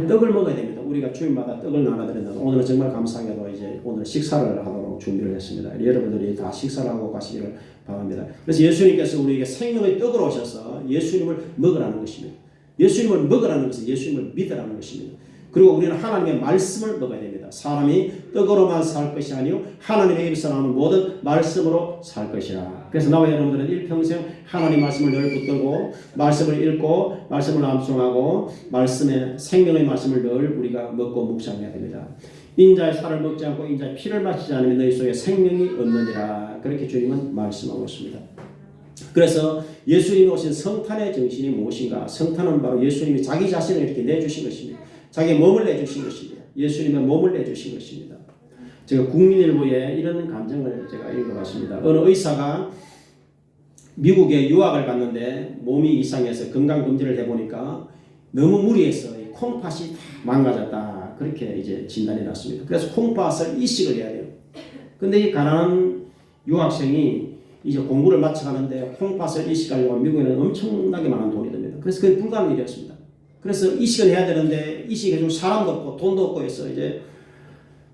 떡을 먹어야 됩니다. 우리가 주일마다 떡을 나눠드렸는데 오늘은 정말 감사하게도 이제 오늘 식사를 하도록 준비를 했습니다. 여러분들이 다 식사를 하고 가시기를 바랍니다. 그래서 예수님께서 우리에게 생명의 떡으로 오셔서 예수님을 먹으라는 것입니다. 예수님을 먹으라는 것은 예수님을 믿으라는 것입니다. 그리고 우리는 하나님의 말씀을 먹어야 됩니다. 사람이 떡으로만 살 것이 아니요 하나님의 입에서 나오는 모든 말씀으로 살 것이라. 그래서 나와 여러분들은 일평생 하나님 말씀을 늘 붙들고 말씀을 읽고 말씀을 암송하고 말씀의 생명의 말씀을 늘 우리가 먹고 묵상해야 됩니다. 인자의 살을 먹지 않고 인자의 피를 마시지 않으면 너희 속에 생명이 없느니라. 그렇게 주님은 말씀하고 있습니다. 그래서 예수님이 오신 성탄의 정신이 무엇인가? 성탄은 바로 예수님이 자기 자신을 이렇게 내주신 것입니다. 자기 몸을 내주신 것입니다. 예수님의 몸을 내주신 것입니다. 제가 국민일보에 이런 감정을 제가 읽어봤습니다. 어느 의사가 미국에 유학을 갔는데 몸이 이상해서 건강검진을 해보니까 너무 무리해서 콩팥이 다 망가졌다. 그렇게 이제 진단이 났습니다. 그래서 콩팥을 이식을 해야 돼요. 근데 이 가난한 유학생이 이제 공부를 마쳐가는데 콩팥을 이식하려고 하면 미국에는 엄청나게 많은 돈이 듭니다. 그래서 그게 불가능이 되었습니다. 그래서 이식을 해야 되는데 이식해줄 사람도 없고 돈도 없고 해서 이제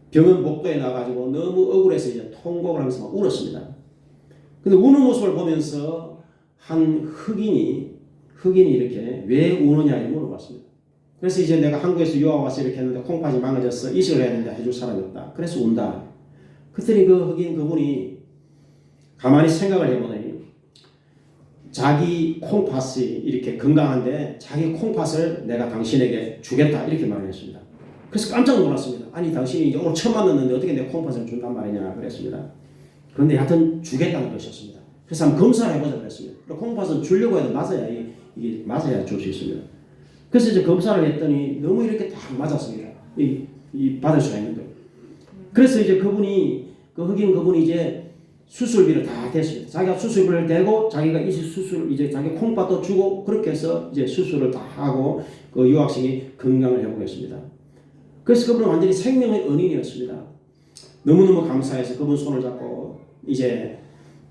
병원 복도에 나가지고 너무 억울해서 이제 통곡을 하면서 막 울었습니다. 근데 우는 모습을 보면서 한 흑인이 이렇게 왜 우느냐 물어봤습니다. 그래서 이제 내가 한국에서 유학 와서 이렇게 했는데 콩팥이 망가졌어. 이식을 해야 되는데 해줄 사람이 없다. 그래서 운다. 그랬더니 그 흑인 그분이 가만히 생각을 해보더니 자기 콩팥이 이렇게 건강한데 자기 콩팥을 내가 당신에게 주겠다 이렇게 말을 했습니다. 그래서 깜짝 놀랐습니다. 아니 당신이 이제 오늘 처음 만났는데 어떻게 내 콩팥을 준단 말이냐 그랬습니다. 그런데 하여튼 주겠다는 것이었습니다. 그래서 한번 검사를 해보자 그랬습니다. 콩팥은 주려고 해도 맞아야 이게 맞아야 줄 수 있습니다. 그래서 이제 검사를 했더니 너무 이렇게 딱 맞았습니다. 이 받을 수가 있는 거예요. 그래서 이제 그 흑인 그분이 이제 수술비를 다 댔습니다. 자기가 수술비를 대고 자기가 이 수술 이제 자기 콩팥도 주고 그렇게 해서 이제 수술을 다 하고 그 유학생이 건강을 회복했습니다. 그래서 그분은 완전히 생명의 은인이었습니다. 너무너무 감사해서 그분 손을 잡고 이제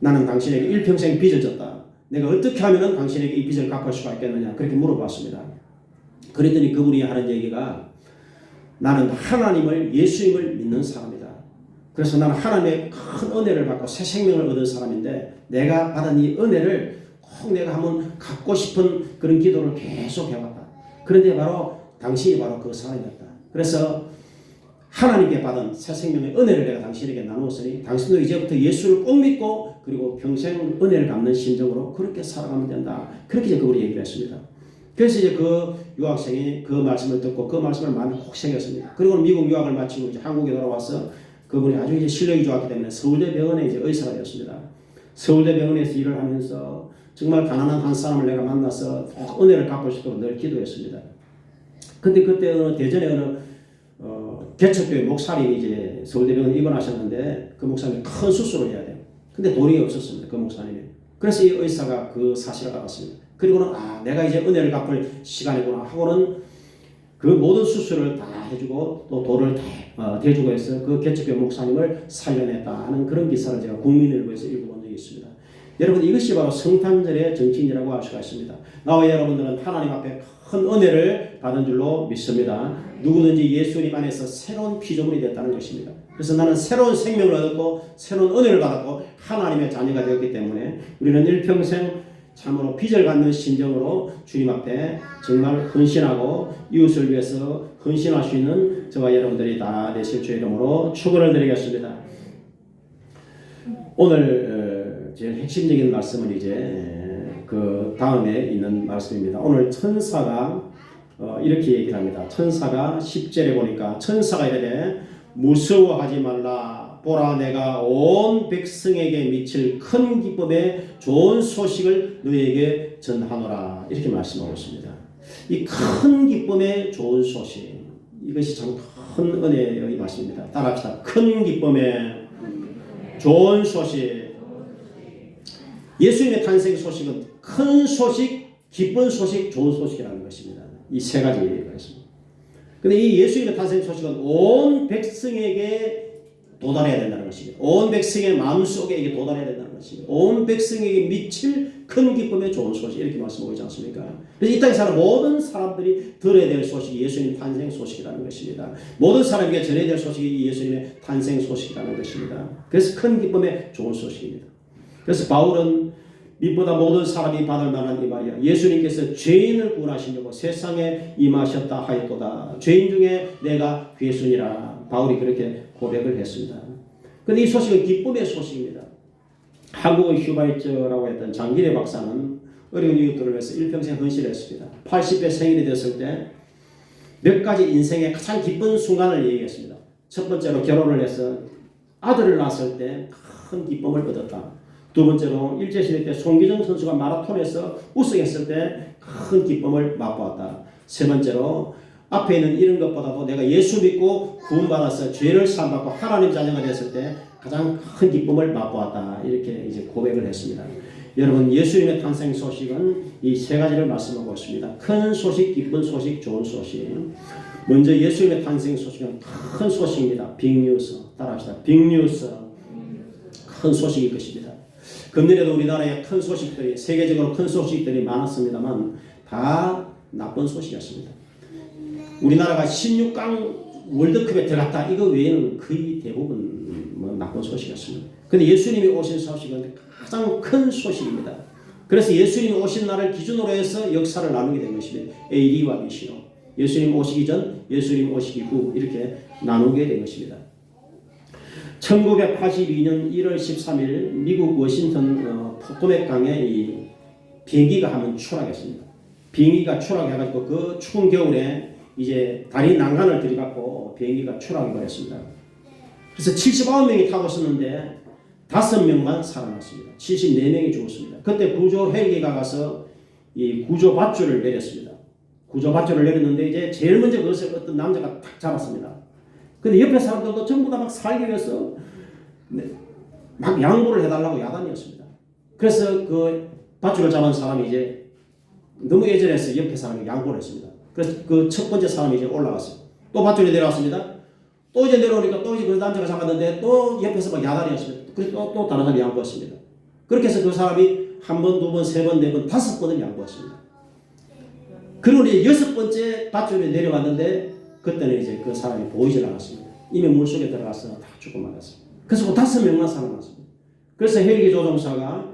나는 당신에게 일평생 빚을 졌다. 내가 어떻게 하면 당신에게 이 빚을 갚을 수가 있겠느냐 그렇게 물어봤습니다. 그랬더니 그분이 하는 얘기가 나는 하나님을 예수님을 믿는 사람이다. 그래서 나는 하나님의 큰 은혜를 받고 새 생명을 얻은 사람인데 내가 받은 이 은혜를 꼭 내가 한번 갖고 싶은 그런 기도를 계속 해왔다. 그런데 바로 당신이 바로 그 사람이었다. 그래서 하나님께 받은 새 생명의 은혜를 내가 당신에게 나누었으니 당신도 이제부터 예수를 꼭 믿고 그리고 평생 은혜를 갚는 심정으로 그렇게 살아가면 된다. 그렇게 이제 그분이 얘기를 했습니다. 그래서 이제 그 유학생이 그 말씀을 듣고 그 말씀을 마음에 콕 새겼습니다. 그리고 미국 유학을 마치고 이제 한국에 돌아와서 그분이 아주 이제 실력이 좋았기 때문에 서울대병원에 이제 의사가 되었습니다. 서울대병원에서 일을 하면서 정말 가난한 한 사람을 내가 만나서 은혜를 갚을 수 있도록 늘 기도했습니다. 근데 그때 대전에 어느 개척교회 목사님이 이제 서울대병원에 입원하셨는데 그 목사님이 큰 수술을 해야 돼요. 근데 돈이 없었습니다. 그 목사님이. 그래서 이 의사가 그 사실을 알았습니다. 그리고는 내가 이제 은혜를 갚을 시간이구나 하고는 그 모든 수술을 다 해주고 또 돈을 다 대주고 해서 그 개척교회 목사님을 살려냈다 하는 그런 기사를 제가 국민일보에서 읽어본 적이 있습니다. 여러분 이것이 바로 성탄절의 정치인이라고 할 수가 있습니다. 나와 여러분들은 하나님 앞에 큰 은혜를 받은 줄로 믿습니다. 누구든지 예수님 안에서 새로운 피조물이 됐다는 것입니다. 그래서 나는 새로운 생명을 얻었고 새로운 은혜를 받았고 하나님의 자녀가 되었기 때문에 우리는 일평생 참으로 빚을 갖는 심정으로 주님 앞에 정말 헌신하고 이웃을 위해서 헌신할 수 있는 저와 여러분들이 다 되실 주의 이름으로 축원을 드리겠습니다. 오늘 제일 핵심적인 말씀은 이제 그 다음에 있는 말씀입니다. 오늘 천사가 이렇게 얘기를 합니다. 천사가 10절에 보니까 천사가 이르되 무서워하지 말라. 보라 내가 온 백성에게 미칠 큰 기쁨의 좋은 소식을 너희에게 전하노라. 이렇게 말씀하고 있습니다. 이 큰 기쁨의 좋은 소식 이것이 참 큰 은혜의 말씀입니다. 따라합시다. 큰 기쁨의 좋은 소식. 예수님의 탄생 소식은 큰 소식, 기쁜 소식, 좋은 소식이라는 것입니다. 이 세 가지가 있습니다. 근데 이 예수님의 탄생 소식은 온 백성에게 도달해야 된다는 것입니다. 온 백성의 마음속에 이게 도달해야 된다는 것입니다. 온 백성에게 미칠 큰 기쁨의 좋은 소식 이렇게 말씀하고 있지 않습니까? 그래서 이 땅에 사는 모든 사람들이 들어야 될 소식이 예수님 탄생 소식이라는 것입니다. 모든 사람에게 전해야 될 소식이 예수님의 탄생 소식이라는 것입니다. 그래서 큰 기쁨의 좋은 소식입니다. 그래서 바울은 빛보다 모든 사람이 받을 만한 이 말이야. 예수님께서 죄인을 구원하시려고 세상에 임하셨다 하였도다. 죄인 중에 내가 괴순이라. 바울이 그렇게 고백을 했습니다. 그런데 이 소식은 기쁨의 소식입니다. 한국의 휴바이처라고 했던 장기래 박사는 어려운 이웃들을 위해서 일평생 헌신했습니다. 80세 생일이 됐을 때 몇 가지 인생의 가장 기쁜 순간을 얘기했습니다. 첫 번째로 결혼을 해서 아들을 낳았을 때 큰 기쁨을 얻었다. 두 번째로 일제시대 때 송기정 선수가 마라톤에서 우승했을 때 큰 기쁨을 맛보았다. 세 번째로 앞에 있는 이런 것보다도 내가 예수 믿고 구원받아서 죄를 사함받고 하나님 자녀가 됐을 때 가장 큰 기쁨을 맛보았다. 이렇게 이제 고백을 했습니다. 여러분 예수님의 탄생 소식은 이 세 가지를 말씀하고 있습니다. 큰 소식, 기쁜 소식, 좋은 소식. 먼저 예수님의 탄생 소식은 큰 소식입니다. 빅뉴스. 따라합시다. 빅뉴스. 큰 소식일 것입니다. 금년에도 우리나라에 큰 소식들이 세계적으로 큰 소식들이 많았습니다만 다 나쁜 소식이었습니다. 우리나라가 16강 월드컵에 들어갔다 이거 외에는 거의 대부분 나쁜 소식이었습니다. 그런데 예수님이 오신 소식은 가장 큰 소식입니다. 그래서 예수님이 오신 날을 기준으로 해서 역사를 나누게 된 것입니다. AD와 BC로 예수님 오시기 전, 예수님 오시기 후 이렇게 나누게 된 것입니다. 1982년 1월 13일 미국 워싱턴 포토맥 강에 이 비행기가 한번 추락했습니다. 비행기가 추락해가지고 그 추운 겨울에 이제 다리 난간을 들이받고 비행기가 추락해 버렸습니다. 그래서 79명이 타고 있었는데 5명만 살아났습니다. 74명이 죽었습니다. 그때 구조 헬기가 가서 이 구조 밧줄을 내렸습니다. 구조 밧줄을 내렸는데 이제 제일 먼저 그것을 어떤 남자가 탁 잡았습니다. 근데 옆에 사람들도 전부 다 막 살기 위해서 막 양보를 해달라고 야단이었습니다. 그래서 그 밧줄을 잡은 사람이 이제 너무 애절해서 옆에 사람이 양보를 했습니다. 그래서 그 첫 번째 사람이 이제 올라갔어요. 또 밧줄이 내려왔습니다. 또 이제 내려오니까 또 이제 그 남자가 잡았는데 또 옆에서 막 야단이었습니다. 그래서 또 다른 사람이 양보했습니다. 그렇게 해서 그 사람이 한 번, 두 번, 세 번, 네 번, 5번을 양보했습니다. 그리고 이제 6번째 밧줄이 내려왔는데 그때는 이제 그 사람이 보이질 않았습니다. 이미 물속에 들어가서 다 죽고 말았습니다. 그래서 5명만 살아났습니다. 그래서 헬기 조종사가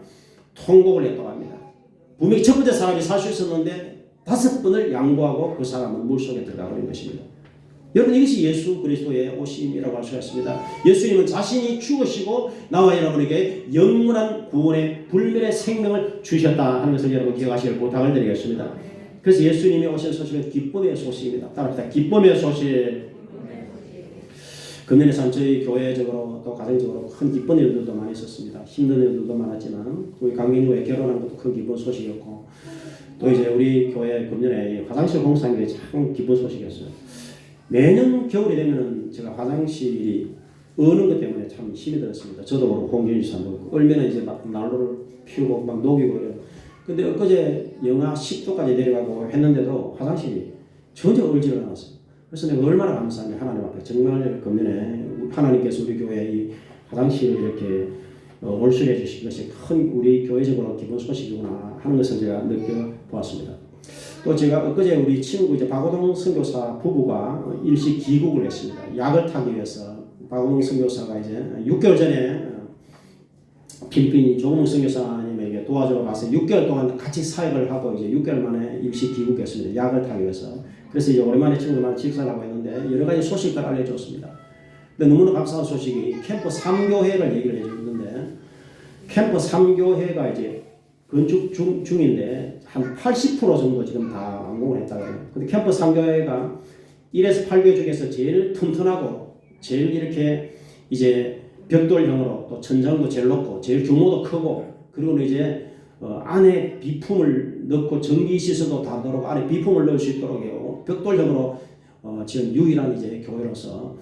통곡을 했다고 합니다. 분명히 첫 번째 사람이 살 수 있었는데 5번을 양보하고 그 사람은 물속에 들어가 버린 것입니다. 여러분 이것이 예수 그리스도의 오심이라고 할 수가 있습니다. 예수님은 자신이 죽으시고 나와 여러분에게 영원한 구원의 불멸의 생명을 주셨다 하는 것을 여러분 기억하시길 부탁을 드리겠습니다. 그래서 예수님이 오신 소식은 기쁨의 소식입니다. 따라합시다. 기쁨의 소식. 금년에 참 저희 교회적으로 또 가정적으로 큰 기쁜 일들도 많이 있었습니다. 힘든 일들도 많았지만 우리 강민우의 결혼한 것도 큰 기쁜 소식이었고 또 이제 우리 교회 금년에 화장실 공사한 게 참 기쁜 소식이었어요. 매년 겨울이 되면은 제가 화장실이 어는 것 때문에 참 힘이 들었습니다. 저도 그렇고 홍준희 씨도 그렇고 얼면은 이제 막 난로를 피우고 막 녹이고 이래요. 근데 엊그제 영하 10도까지 내려가고 했는데도 화장실이 전혀 얼지를 않았어요. 그래서 내가 얼마나 감사하냐 하나님 앞에 정말 금년에 하나님께서 우리 교회에 이 화장실을 이렇게 올수해 주신 것이 큰 우리 교회적으로 기쁜 소식이구나 하는 것을 제가 느껴보았습니다. 또 제가 엊그제 우리 친구 이제 박호동 선교사 부부가 일시 귀국을 했습니다. 약을 타기 위해서 박호동 선교사가 이제 6개월 전에 필리핀 조홍 선교사님에게 도와주러 가서 6개월 동안 같이 사역을 하고 이제 6개월 만에 일시 귀국했습니다. 약을 타기 위해서. 그래서 이제 오랜만에 친구들만 직사를 하고 있는데 여러 가지 소식을 알려줬습니다. 근데 너무나 감사한 소식이 캠프 3교회를 얘기를 해주는데 캠프 3교회가 이제 건축 중인데 한 80% 정도 지금 다 완공을 했다고 해요. 근데 캠프 3교회가 1에서 8교회 중에서 제일 튼튼하고 제일 이렇게 이제 벽돌형으로 또 천장도 제일 높고 제일 규모도 크고 그리고 이제 안에 비품을 넣고 전기 시설도 다 들어오고 안에 비품을 넣을 수 있도록 해요. 벽돌형으로 지금 유일한 이제 교회로서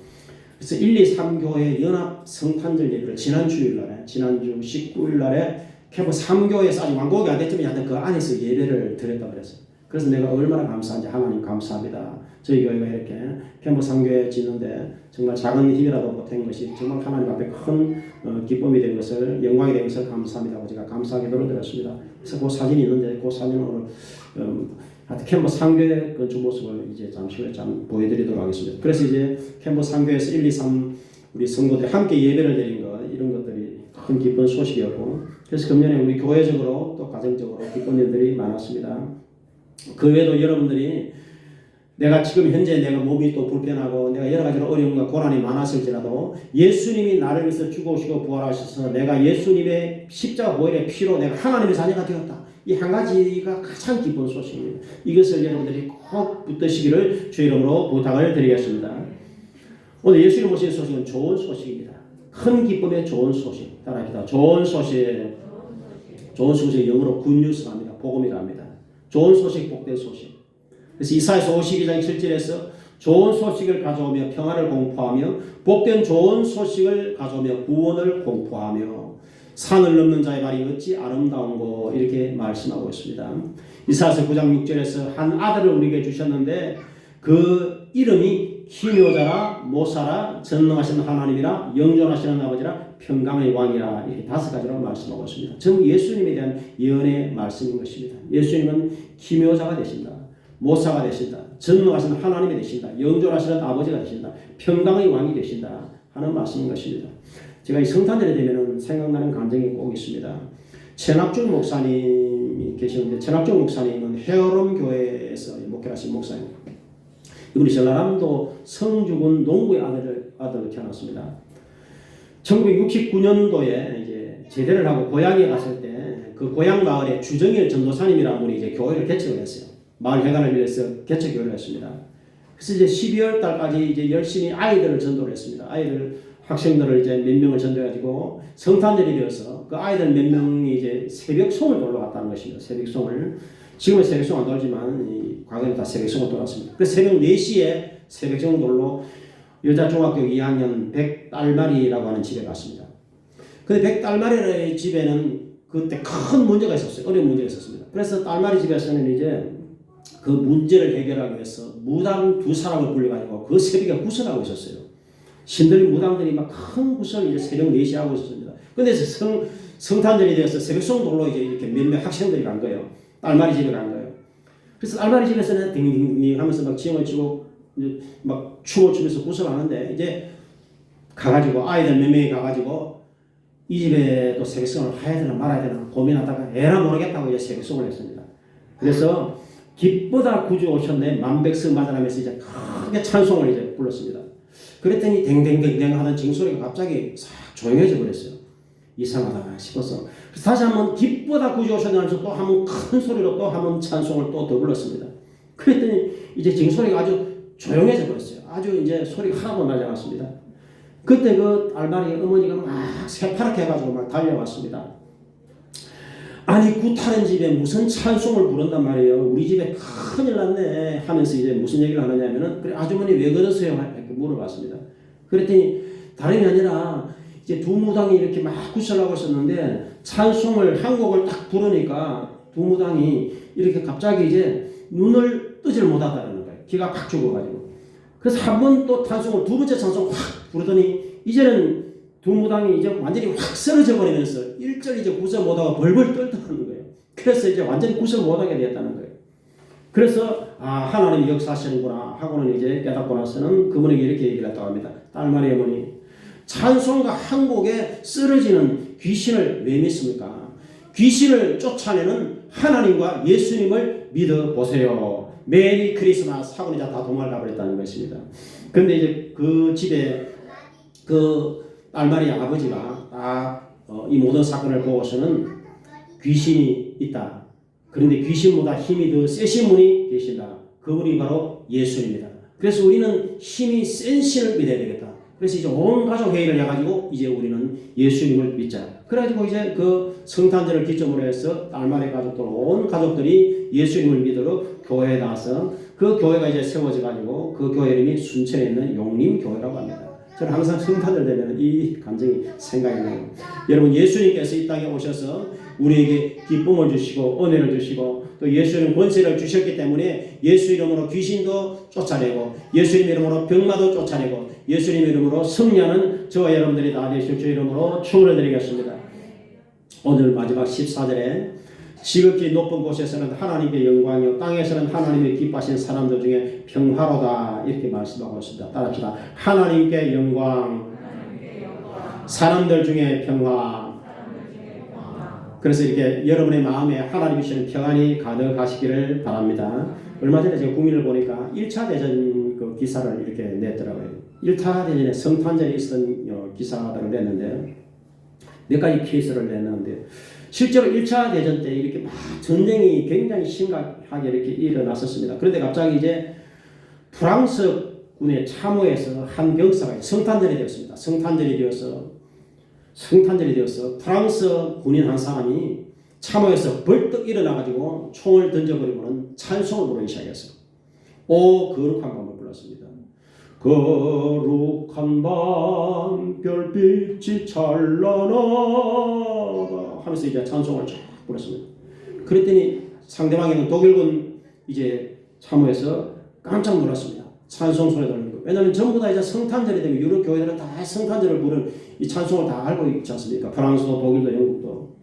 그래서 1, 2, 3교회 연합 성탄절 예배를 지난주 19일 날에 캠프 3교회에서 아직 완공이 안 됐지만 하여튼 그 안에서 예배를 드렸다고 그랬어요. 그래서 내가 얼마나 감사한지 하나님 감사합니다. 저희 교회가 이렇게 캠퍼스 상교회 짓는데 정말 작은 힘이라도 보탠 것이 정말 하나님 앞에 큰 기쁨이 된 것을 영광이 된 것을 감사합니다. 제가 감사하게 노력드렸습니다. 그래서 그 사진이 있는데 그 사진을 오늘 하여튼 캠퍼스 상교회 건축 모습을 이제 잠시 후에 보여드리도록 하겠습니다. 그래서 이제 캠퍼스 상교회에서 1, 2, 3 우리 성도들이 함께 예배를 드린 것 이런 것들이 큰 기쁜 소식이었고 그래서 금년에 우리 교회적으로 또 가정적으로 기쁜 일들이 많았습니다. 그 외에도 여러분들이 내가 지금 현재 내가 몸이 또 불편하고 내가 여러 가지로 어려움과 고난이 많았을지라도 예수님이 나를 위해서 죽으시고 부활하셔서 내가 예수님의 십자가 보혈의 피로 내가 하나님의 자녀가 되었다. 이 한 가지가 가장 기쁜 소식입니다. 이것을 여러분들이 꼭 붙드시기를 주 이름으로 부탁을 드리겠습니다. 오늘 예수님 오신 소식은 좋은 소식입니다. 큰 기쁨의 좋은 소식. 따라합니다. 좋은 소식. 좋은 소식 영어로 굿뉴스랍니다. 복음이랍니다. 좋은 소식, 복된 소식. 그래서 이사야서 52장 7절에서 좋은 소식을 가져오며 평화를 공포하며 복된 좋은 소식을 가져오며 구원을 공포하며 산을 넘는 자의 발이 어찌 아름다운고 이렇게 말씀하고 있습니다. 이사야서 9장 6절에서 한 아들을 우리에게 주셨는데 그 이름이 기묘자라 모사라 전능하신 하나님이라 영존하시는 아버지라 평강의 왕이라 이렇게 5가지로 말씀하고 있습니다. 전부 예수님에 대한 예언의 말씀인 것입니다. 예수님은 기묘자가 되신다. 모사가 되신다. 전능하신 하나님이 되신다. 영존하시는 아버지가 되신다. 평강의 왕이 되신다 하는 말씀인 것입니다. 제가 이 성탄절에 되면 생각나는 감정이 꼭 있습니다. 최낙준 목사님이 계시는데 최낙준 목사님은 헤어롬 교회에서 목회하신 목사입니다. 이분이 전라남도 성주군 농구의 아들로 태어났습니다. 1969년도에 이제 제대를 하고 고향에 갔을 때 그 고향 마을에 주정일 전도사님이라는 분이 이제 교회를 개척을 했어요. 마을 회관을 위해서 개척 교회를 했습니다. 그래서 이제 12월 달까지 이제 열심히 아이들을 전도를 했습니다. 학생들을 이제 몇 명을 전도해가지고 성탄절이 되어서 그 아이들 몇 명이 이제 새벽송을 돌러 갔다는 것입니다. 새벽송을. 지금은 새벽송 안 돌지만 과거에는 다 새벽송을 돌았습니다. 그래서 새벽 4시에 새벽송 돌로 여자 중학교 2학년 백딸마리라고 하는 집에 갔습니다. 근데 백딸마리의 집에는 그때 큰 문제가 있었어요. 어려운 문제가 있었습니다. 그래서 딸마리 집에서는 이제 그 문제를 해결하기 위해서 무당 2사람을 불러가지고 그 새벽에 구설하고 있었어요. 신들린 무당들이 막 큰 구설을 이제 새벽 4시에 하고 있었습니다. 근데 성탄절이 되어서 새벽송 돌로 이제 이렇게 몇몇 학생들이 간 거예요. 딸마리 집에 간 거예요. 그래서 딸마리 집에서는 딩딩딩 하면서 막 지형을 치고 막 춤을 추면서 구설하는데 이제 가가지고 아이들 몇 명이 가가지고 이 집에 또 새벽송을 해야 되나 말아야 되나 고민하다가 에라 모르겠다고 이제 새벽송을 했습니다. 그래서 기쁘다 구주 오셨네 만백성 맞아라면서 이제 크게 찬송을 이제 불렀습니다. 그랬더니 댕댕댕댕 하던 징소리가 갑자기 싹 조용해져 버렸어요. 이상하다 싶어서 그래서 다시 한번 기쁘다 구주 오셨네 하면서 또 한번 큰 소리로 또 한번 찬송을 또 더 불렀습니다. 그랬더니 이제 징소리가 아주 조용해져 버렸어요. 아주 이제 소리가 하나도 나지 않았습니다. 그때 그 딸마리 어머니가 막 새파랗게 해가지고 막 달려왔습니다. 아니 구타는 집에 무슨 찬송을 부른단 말이에요. 우리 집에 큰일 났네 하면서 이제 무슨 얘기를 하느냐면은 그래 아주머니 왜 그러세요? 이렇게 물어봤습니다. 그랬더니 다름이 아니라 이제 두 무당이 이렇게 막 구설하고 있었는데 찬송을 한 곡을 딱 부르니까 두 무당이 이렇게 갑자기 이제 눈을 뜨질 못하다는 거예요. 기가 팍 죽어가지고. 그래서 한 번 또 찬송을 두 번째 찬송을 확 부르더니 이제는 두 무당이 이제 완전히 확 쓰러져 버리면서 1절 이제 구설 못하고 벌벌 떨더라는 거예요. 그래서 이제 완전히 구설 못하게 되었다는 거예요. 그래서 하나님이 역사하시는구나 하고는 이제 깨닫고 나서는 그분에게 이렇게 얘기를 했다고 합니다. 딸마리 어머니 찬송가 한 곡에 쓰러지는 귀신을 왜 믿습니까? 귀신을 쫓아내는 하나님과 예수님을 믿어보세요. 메리 크리스마스 하고 이제 다 도망을 가버렸다는 것입니다. 근데 이제 그 집에 그 딸마리 아버지가 이 모든 사건을 보고서는 귀신이 있다. 그런데 귀신보다 힘이 더 세신 분이 계신다. 그분이 바로 예수님이다. 그래서 우리는 힘이 센 신을 믿어야 되겠다. 그래서 이제 온 가족 회의를 해가지고 이제 우리는 예수님을 믿자. 그래가지고 이제 그 성탄절을 기점으로 해서 딸마리 가족들 온 가족들이 예수님을 믿으러 교회에 나와서 그 교회가 이제 세워져가지고 그 교회 이름이 순천에 있는 용림교회라고 합니다. 저는 항상 성탄절 되면 이 감정이 생각이 나요. 여러분 예수님께서 이 땅에 오셔서 우리에게 기쁨을 주시고 은혜를 주시고 또 예수님 권세를 주셨기 때문에 예수 이름으로 귀신도 쫓아내고 예수님 이름으로 병마도 쫓아내고 예수님 이름으로 승리하는 저와 여러분들이 다 되실 주 이름으로 축원을 드리겠습니다. 오늘 마지막 14절에 지극히 높은 곳에서는 하나님의 영광이요 땅에서는 하나님의 기뻐하신 사람들 중에 평화로다 이렇게 말씀하고 있습니다. 따라합시다. 하나님께 영광, 사람들 중에 평화. 그래서 이렇게 여러분의 마음에 하나님이 주시는 평안이 가득하시기를 바랍니다. 얼마 전에 제가 국민을 보니까 1차 대전 그 기사를 이렇게 냈더라고요. 1차 대전에 성탄절에 있었던 기사들을 냈는데 몇 가지 케이스를 냈는데 실제로 1차 대전 때 이렇게 막 전쟁이 굉장히 심각하게 이렇게 일어났었습니다. 그런데 갑자기 이제 프랑스 군의 참호에서 한 병사가 성탄절이 되었습니다. 성탄절이 되어서 프랑스 군인 한 사람이 참호에서 벌떡 일어나가지고 총을 던져버리고는 찬송을 부르기 시작했어요. 오 거룩한 밤을 불렀습니다. 거룩한 밤 별빛이 찬란하다 하면서 이제 찬송을 쫙 불렀습니다. 그랬더니 상대방에는 독일군 이제 참호에서 깜짝 놀랐습니다. 찬송 소리 들리는 거. 왜냐하면 전부 다 이제 성탄절이 되면 유럽 교회들은 다 성탄절을 부른 이 찬송을 다 알고 있지 않습니까? 프랑스도 독일도 영국도.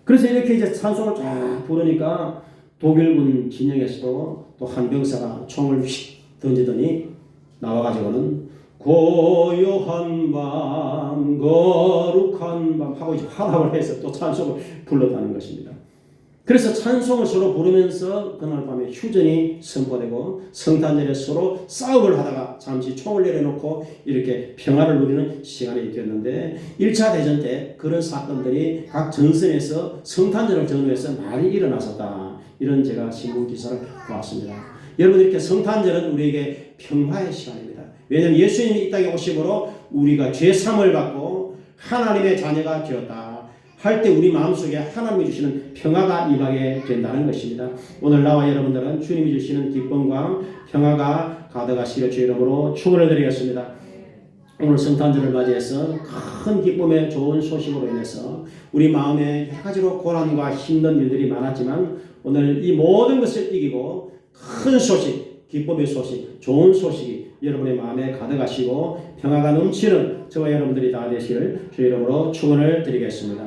그래서 이렇게 이제 찬송을 쫙 부르니까 독일군 진영에서도 또 한 병사가 총을 휙 던지더니 나와가지고는 고요한 밤 거룩한 밤 하고 이제 화답을 해서 또 찬송을 불렀다는 것입니다. 그래서 찬송을 서로 부르면서 그날 밤에 휴전이 선포되고 성탄절에 서로 싸움을 하다가 잠시 총을 내려놓고 이렇게 평화를 누리는 시간이 되었는데 1차 대전 때 그런 사건들이 각 전선에서 성탄절을 전후해서 많이 일어났었다. 이런 제가 신문 기사를 보았습니다. 여러분 이렇게 성탄절은 우리에게 평화의 시간입니다. 왜냐하면 예수님이 이 땅에 오심으로 우리가 죄사함을 받고 하나님의 자녀가 되었다. 할 때 우리 마음속에 하나님이 주시는 평화가 임하게 된다는 것입니다. 오늘 나와 여러분들은 주님이 주시는 기쁨과 평화가 가득하시기를 주 이름으로 축원을 드리겠습니다. 오늘 성탄절을 맞이해서 큰 기쁨의 좋은 소식으로 인해서 우리 마음에 여러 가지로 고난과 힘든 일들이 많았지만 오늘 이 모든 것을 이기고 큰 소식, 기쁨의 소식, 좋은 소식이 여러분의 마음에 가득하시고 평화가 넘치는 저와 여러분들이 다 되시길 주 이름으로 축원을 드리겠습니다.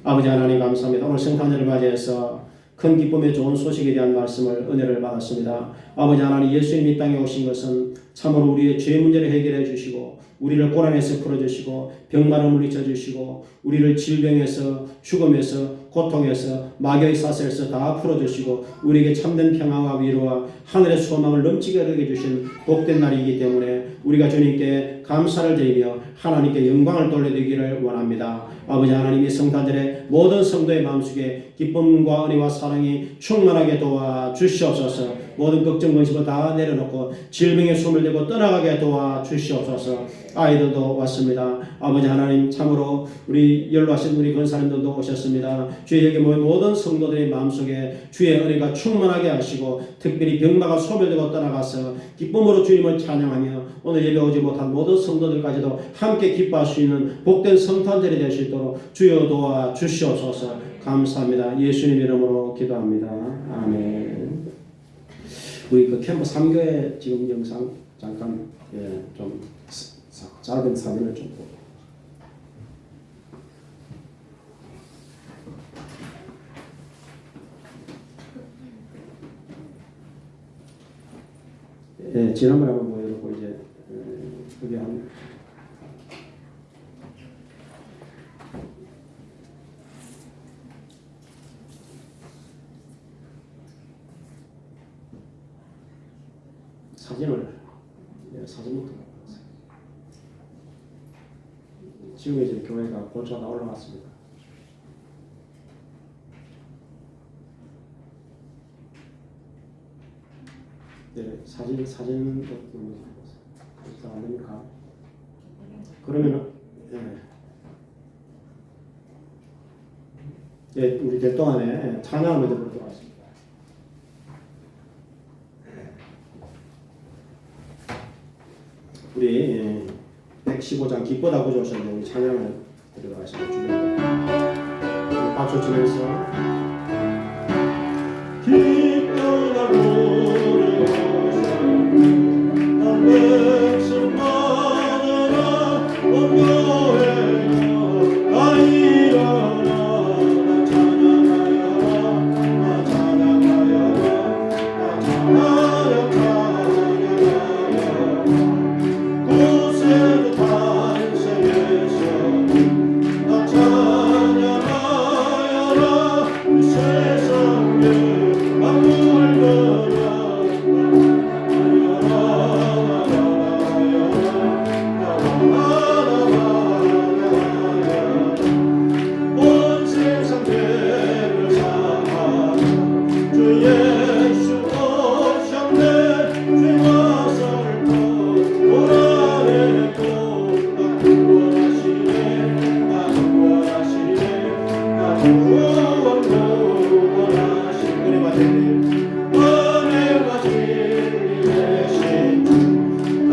아버지 하나님 감사합니다. 오늘 성탄절을 맞이해서 큰 기쁨의 좋은 소식에 대한 말씀을 은혜를 받았습니다. 아버지 하나님 예수님이 이 땅에 오신 것은 참으로 우리의 죄 문제를 해결해 주시고 우리를 고난에서 풀어주시고 병마를 물리쳐 주시고 우리를 질병에서 죽음에서 고통에서 마귀의 사슬에서 다 풀어주시고 우리에게 참된 평화와 위로와 하늘의 소망을 넘치게 하게 주신 복된 날이기 때문에 우리가 주님께 감사를 드리며 하나님께 영광을 돌려드리기를 원합니다. 아버지 하나님이 성탄절에 모든 성도의 마음속에 기쁨과 은혜와 사랑이 충만하게 도와주시옵소서. 모든 걱정 근심을 다 내려놓고 질병에 숨을 대고 떠나가게 도와주시옵소서. 아이들도 왔습니다. 아버지 하나님 참으로 우리 연로하신 우리 권사님들도 오셨습니다. 주의 여기 모인 모든 성도들의 마음속에 주의 은혜가 충만하게 하시고 특별히 병마가 소멸되고 떠나가서 기쁨으로 주님을 찬양하며 오늘 예배 오지 못한 모든 성도들까지도 함께 기뻐할 수 있는 복된 성탄절이 될 수 있도록 주여 도와주시옵소서. 감사합니다. 예수님 이름으로 기도합니다. 아멘. 우리 그 캠프 3교회 지금 영상 잠깐 좀 짧은 사진을 좀 보고. 지난번에 한번 보여드리고 이제 그게 한 사진부터 봤어요. 지금 이제 교회가 고쳐다 올라갔습니다. 네, 사진도 너무 안 됩니까? 그러면은 우리 될 동안에 찬양을 먼저 부르도록 하겠습니다. 우리 115장 기쁘다 구조하셨는데 우리 찬양을 드리도록 하겠습니다. 박수 치면서 기쁘다 부르고서 난 백성 많으라 온 교회여 다 일어나 나 찬양하여라 나 찬양하여라 나 찬양하여라 구세주 탄생해서 나 찬양하여라 이 세상에 만물 거라 온 세상 죄를 사하여 주 예수 오셨네 죄와 살고 오라내고 나 구원하시네 나 구원하시네 나 구원하시네 은혜 받으니 은혜 받으니 대신 나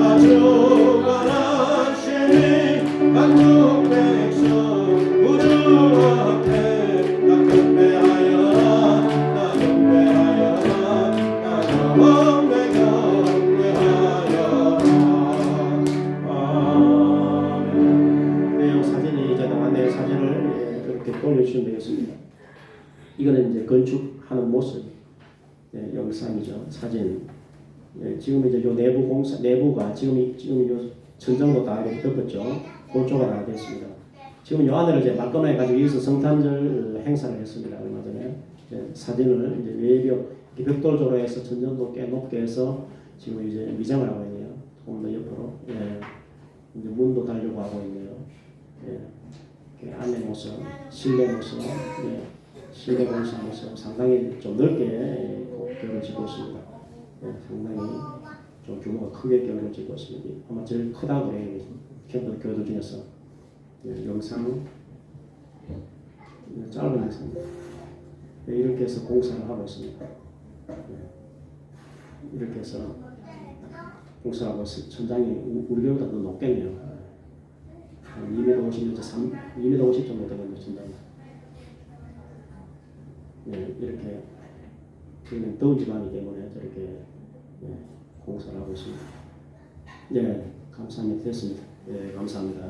주관하시니 만국 백성 우주 앞에 나 경배하여라 나 경배하여라 나 경배하여라 아멘. 내용 사진이 이제 나왔네요. 사진을 그렇게 돌려주시면 되겠습니다. 이거는 이제 건축하는 모습 영상이죠. 사진. 지금 이제 요 내부 공사 내부가 지금 요 천장도 다 이렇게 덮었죠. 골조가 다 됐습니다. 지금 요 안을 이제 말끔하게 가지고 여기서 성탄절 행사를 했습니다. 얼마 전에 사진을 이제 외벽 벽돌조로 해서 천정도 꽤 높게 해서 지금 이제 미장을 하고 있네요. 조금 더 옆으로 이제 문도 달려고 하고 있네요. 안의 모습, 실내 모습, 실내 공사 모습 상당히 좀 넓게 기울어지고 있습니다. 상당히 좀 규모가 크게 기울어지고 있습니다. 아마 제일 크다고 해요. 교도 중에서 영상 짧은 영상입니다. 이렇게 해서 공사를 하고 있습니다. 이렇게 해서 공사하고 천장이 우리보다 더 높겠네요. 한 2m 50m, 2m 50 정도 되거든요. 천장이. 이렇게 저희는 더운 지방이기 때문에 저렇게 공사를 하고 있습니다. 감사합니다. 됐습니다. 감사합니다.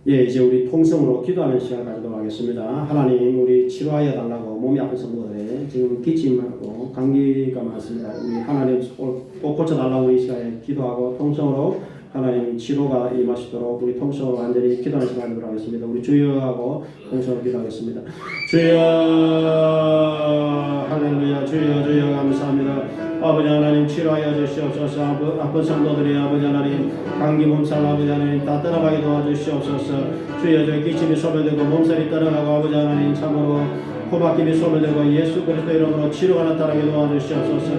이제 우리 통성으로 기도하는 시간을 가지도록 하겠습니다. 하나님, 우리 치료하여 달라고 몸이 아픈 성도들이 지금 기침하고 감기가 많습니다. 우리 하나님 꼭 고쳐달라고 이 시간에 기도하고 통성으로 하나님 치료가 임하시도록 우리 통성으로 완전히 기도하는 시간을 가지도록 하겠습니다. 우리 주여하고 통성으로 기도하겠습니다. 주여, 할렐루야. 주여 감사합니다. 아버지 하나님 치료하여 주시옵소서. 아픈 성도들이 아버지 하나님 감기 몸살 아버지 하나님 다 떠나가게 도와주시옵소서. 주여 저희 기침이 소멸되고 몸살이 떠나가고 아버지 하나님 참으로 코막힘이 소멸되고 예수 그리스도 이름으로 치료가 나타나게 도와주시옵소서.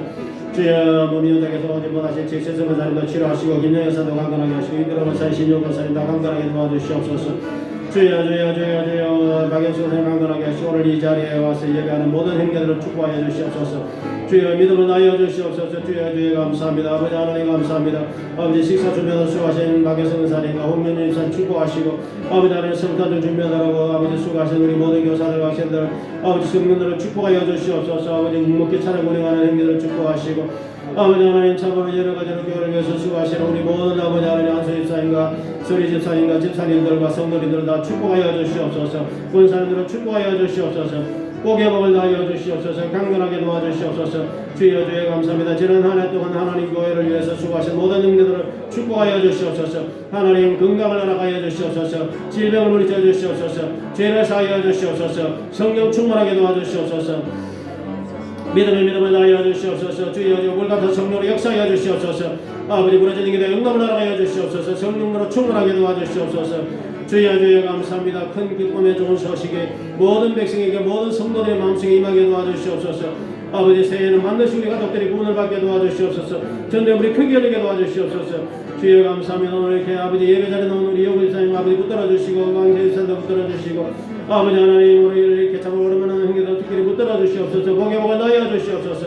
주여 몸이 연약해서 오지 못하신 제세서 권사님도 치료하시고 김영현 사도 강건하게 하시고 이들어 권사님 신용 권사님 다 강건하게 도와주시옵소서. 주여 박영수 선생님 강건하게 하시고 오늘 이 자리에 와서 예배하는 모든 행자들을 축복하여 주시옵소서. 주여 믿음을 나여 주시옵소서. 주여 감사합니다. 아버지 하나님 감사합니다. 아버지 식사 준비하러 수고하신 박영수 권사님과 홍명준 집사님 축복하시고 아버지 하나님 성탄절 준비하라고 아버지 수고하신 우리 모든 교사들 학생들 아버지 성령들을 축복하여 주시옵소서. 아버지 묵묵히 차례 운행하는 행위들을 축복하시고 아버지 하나님 참으로 여러 가지로 교회를 위해서 수고하시는 우리 모든 아버지 하나님 한수 집사님과 서리 집사님과 집사님들과 성도님들 다 축복하여 주시옵소서. 권사님들을 축복하여 주시옵소서. 복의 복을 다하여 주시옵소서. 강건하게 도와주시옵소서. 주여 감사합니다. 지난 한 해 동안 하나님 교회를 위해서 수고하신 모든 능력들을 축복하여 주시옵소서. 하나님 건강을 허락하여 주시옵소서. 질병을 물리쳐 주시옵소서. 죄를 사하여 주시옵소서. 성령 충만하게 도와주시옵소서. 믿음을 다하여 주시옵소서. 주여 물같은 성령으로 역사하여 주시옵소서. 아버지 부러진 기도에 응답을 허락하여 주시옵소서. 성령으로 충만하게 도와주시옵소서. 주여 감사합니다. 큰 기쁨의 좋은 소식이 모든 백성에게 모든 성도들의 마음속에 임하게 도와주시옵소서. 아버지 새해에는 반드시 우리 가족들이 구원을 받게 도와주시옵소서. 전대 우리 크게 열리게 도와주시옵소서. 주여 감사합니다. 오늘 이렇게 아버지 예배자리에 나온 우리 여구 집사님 아버지 붙들어주시고 강세 집사님도 붙들어주시고 아버지 하나님 우리 이렇게 참 오랜만에 형제들 특별히 붙들어주시옵소서. 복의 복을 나여 주시옵소서.